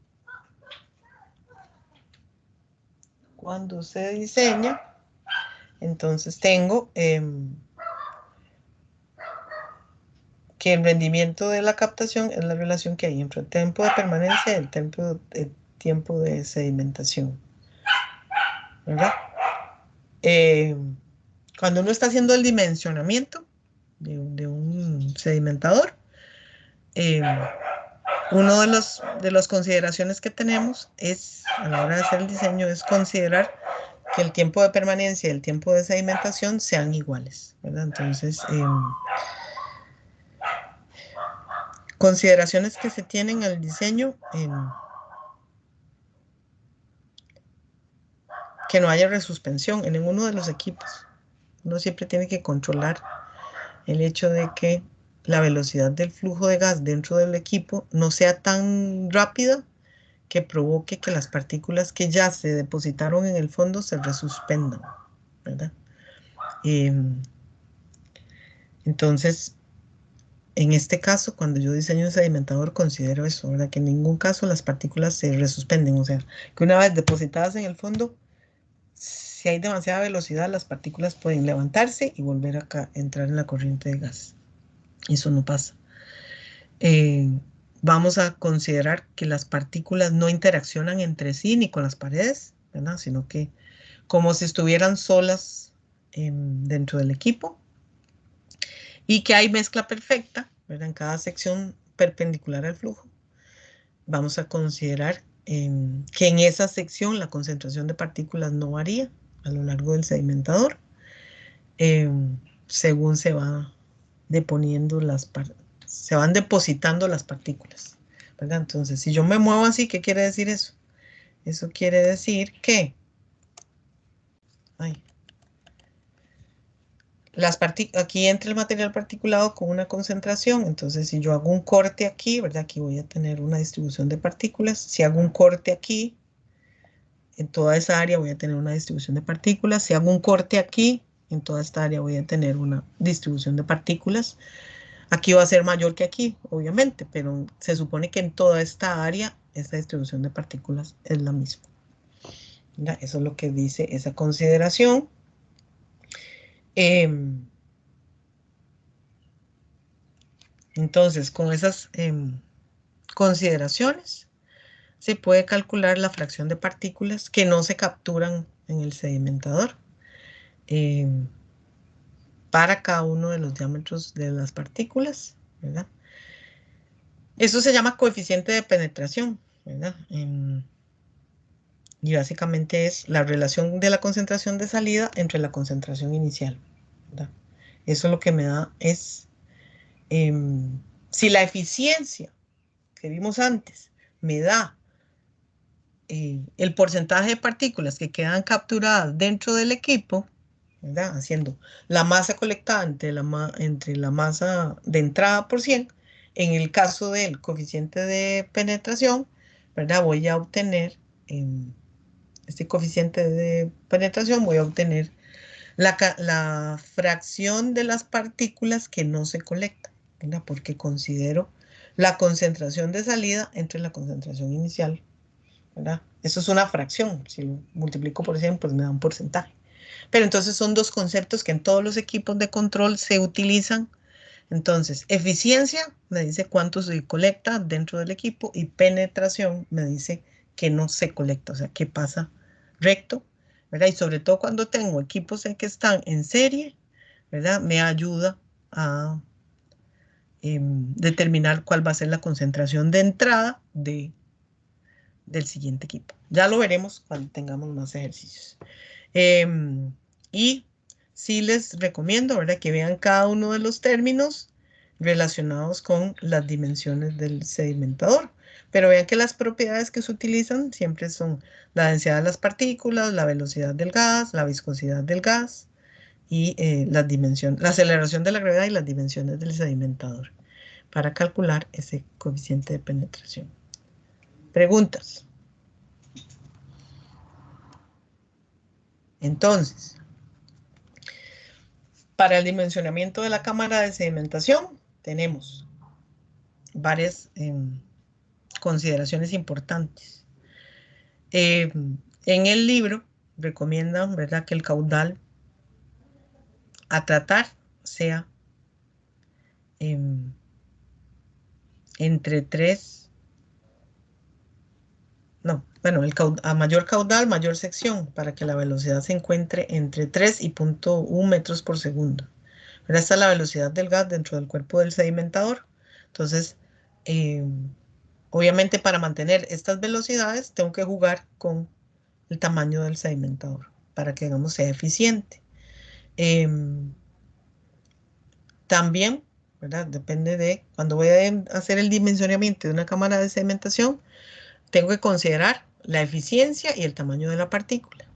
diseña, entonces tengo que el rendimiento de la captación es la relación que hay entre el tiempo de permanencia y el tiempo de sedimentación, ¿verdad? Cuando uno está haciendo el dimensionamiento de un sedimentador, uno de las consideraciones que tenemos es, a la hora de hacer el diseño, es considerar que el tiempo de permanencia y el tiempo de sedimentación sean iguales, ¿verdad? Entonces, consideraciones que se tienen al diseño, que no haya resuspensión en ninguno de los equipos. Uno siempre tiene que controlar el hecho de que la velocidad del flujo de gas dentro del equipo no sea tan rápida que provoque que las partículas que ya se depositaron en el fondo se resuspendan, ¿verdad? Entonces, en este caso, cuando yo diseño un sedimentador, considero eso, ¿verdad? Que en ningún caso las partículas se resuspenden, o sea, que una vez depositadas en el fondo, si hay demasiada velocidad, las partículas pueden levantarse y volver a entrar en la corriente de gas. Eso no pasa. Vamos a considerar que las partículas no interaccionan entre sí ni con las paredes, ¿verdad? Sino que como si estuvieran solas dentro del equipo, y que hay mezcla perfecta, ¿verdad? En cada sección perpendicular al flujo. Vamos a considerar que en esa sección la concentración de partículas no varía a lo largo del sedimentador, según se va deponiendo se van depositando las partículas, ¿verdad? Entonces, si yo me muevo así, ¿qué quiere decir eso? Eso quiere decir que aquí entra el material particulado con una concentración. Entonces, si yo hago un corte aquí, ¿verdad? Aquí voy a tener una distribución de partículas. Si hago un corte aquí, en toda esa área voy a tener una distribución de partículas. Si hago un corte aquí, en toda esta área voy a tener una distribución de partículas. Aquí va a ser mayor que aquí, obviamente, pero se supone que en toda esta área, esta distribución de partículas es la misma, ¿verdad? Eso es lo que dice esa consideración. Entonces, con esas consideraciones, se puede calcular la fracción de partículas que no se capturan en el sedimentador para cada uno de los diámetros de las partículas, ¿verdad? Eso se llama coeficiente de penetración, ¿verdad? Y básicamente es la relación de la concentración de salida entre la concentración inicial, ¿verdad? Eso lo que me da es, si la eficiencia que vimos antes me da el porcentaje de partículas que quedan capturadas dentro del equipo, ¿verdad? Haciendo la masa colectada entre la masa de entrada por 100, en el caso del coeficiente de penetración, ¿verdad? Voy a obtener este coeficiente de penetración, voy a obtener la fracción de las partículas que no se colectan, ¿verdad? Porque considero la concentración de salida entre la concentración inicial, ¿verdad? Eso es una fracción. Si lo multiplico por 100, pues me da un porcentaje. Pero entonces son dos conceptos que en todos los equipos de control se utilizan. Entonces, eficiencia me dice cuánto se colecta dentro del equipo y penetración me dice que no se colecta, o sea, que pasa recto, ¿verdad? Y sobre todo cuando tengo equipos en que están en serie, ¿verdad? Me ayuda a determinar cuál va a ser la concentración de entrada del siguiente equipo. Ya lo veremos cuando tengamos más ejercicios. Y sí les recomiendo, ¿verdad?, que vean cada uno de los términos relacionados con las dimensiones del sedimentador. Pero vean que las propiedades que se utilizan siempre son la densidad de las partículas, la velocidad del gas, la viscosidad del gas y la aceleración de la gravedad y las dimensiones del sedimentador. para calcular ese coeficiente de penetración. ¿Preguntas? Entonces, para el dimensionamiento de la cámara de sedimentación, tenemos varias consideraciones importantes. En el libro recomiendan, ¿verdad?, que el caudal a tratar sea entre 3, no, bueno, a mayor caudal, mayor sección, para que la velocidad se encuentre entre 3 y 0.1 metros por segundo. Pero esta es la velocidad del gas dentro del cuerpo del sedimentador. Entonces, obviamente para mantener estas velocidades tengo que jugar con el tamaño del sedimentador para que, digamos, sea eficiente. También, ¿verdad? Depende de cuando voy a hacer el dimensionamiento de una cámara de sedimentación, tengo que considerar la eficiencia y el tamaño de la partícula,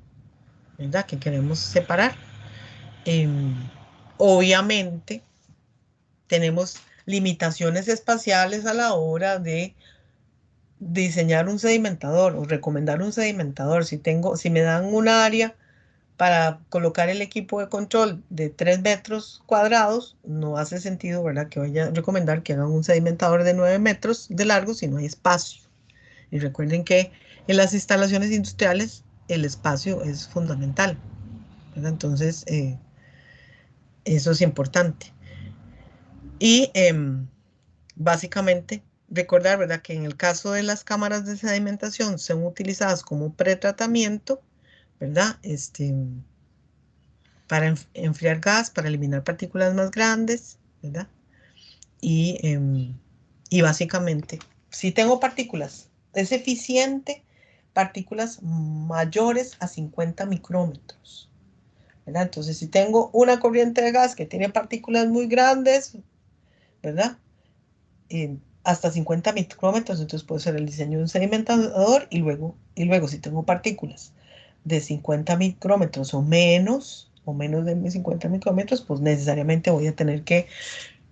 ¿verdad?, que queremos separar. Obviamente, tenemos limitaciones espaciales a la hora de diseñar un sedimentador o recomendar un sedimentador. Si me dan un área para colocar el equipo de control de 3 metros cuadrados, no hace sentido, ¿verdad?, que vaya a recomendar que hagan un sedimentador de 9 metros de largo si no hay espacio. Y recuerden que en las instalaciones industriales el espacio es fundamental, ¿verdad? Entonces, eso es importante. Y básicamente, recordar, ¿verdad?, que en el caso de las cámaras de sedimentación son utilizadas como pretratamiento, ¿verdad?, para enfriar gas, para eliminar partículas más grandes, ¿verdad? Y básicamente, si tengo partículas, es eficiente partículas mayores a 50 micrómetros, ¿verdad? Entonces, si tengo una corriente de gas que tiene partículas muy grandes, ¿verdad?, hasta 50 micrómetros, entonces puedo hacer el diseño de un sedimentador y luego si tengo partículas de 50 micrómetros o menos de 50 micrómetros, pues necesariamente voy a tener que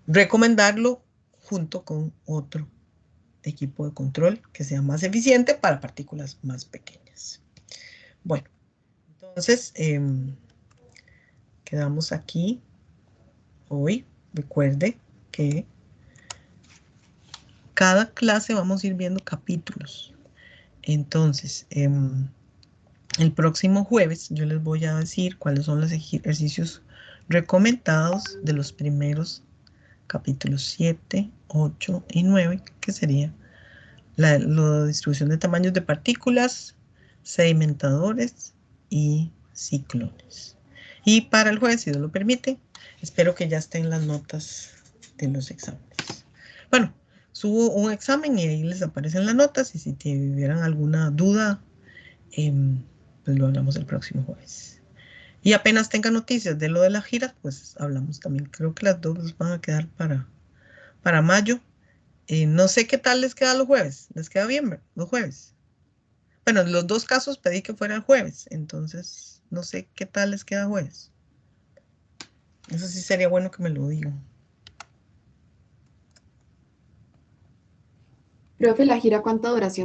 recomendarlo junto con otro equipo de control que sea más eficiente para partículas más pequeñas. Bueno, entonces quedamos aquí hoy. Recuerde que cada clase vamos a ir viendo capítulos. Entonces, el próximo jueves yo les voy a decir cuáles son los ejercicios recomendados de los primeros capítulos 7, 8 y 9, que sería la distribución de tamaños de partículas, sedimentadores y ciclones. Y para el jueves, si Dios lo permite, espero que ya estén las notas de los exámenes. Bueno, subo un examen y ahí les aparecen las notas, y si tuvieran alguna duda, pues lo hablamos el próximo jueves. Y apenas tenga noticias de lo de la gira, pues hablamos también. Creo que las dos van a quedar para mayo. No sé qué tal les queda los jueves. ¿Les queda bien los jueves? Bueno, en los dos casos pedí que fuera el jueves, entonces no sé qué tal les queda jueves. Eso sí sería bueno que me lo digan. Profe, ¿la gira cuánta duración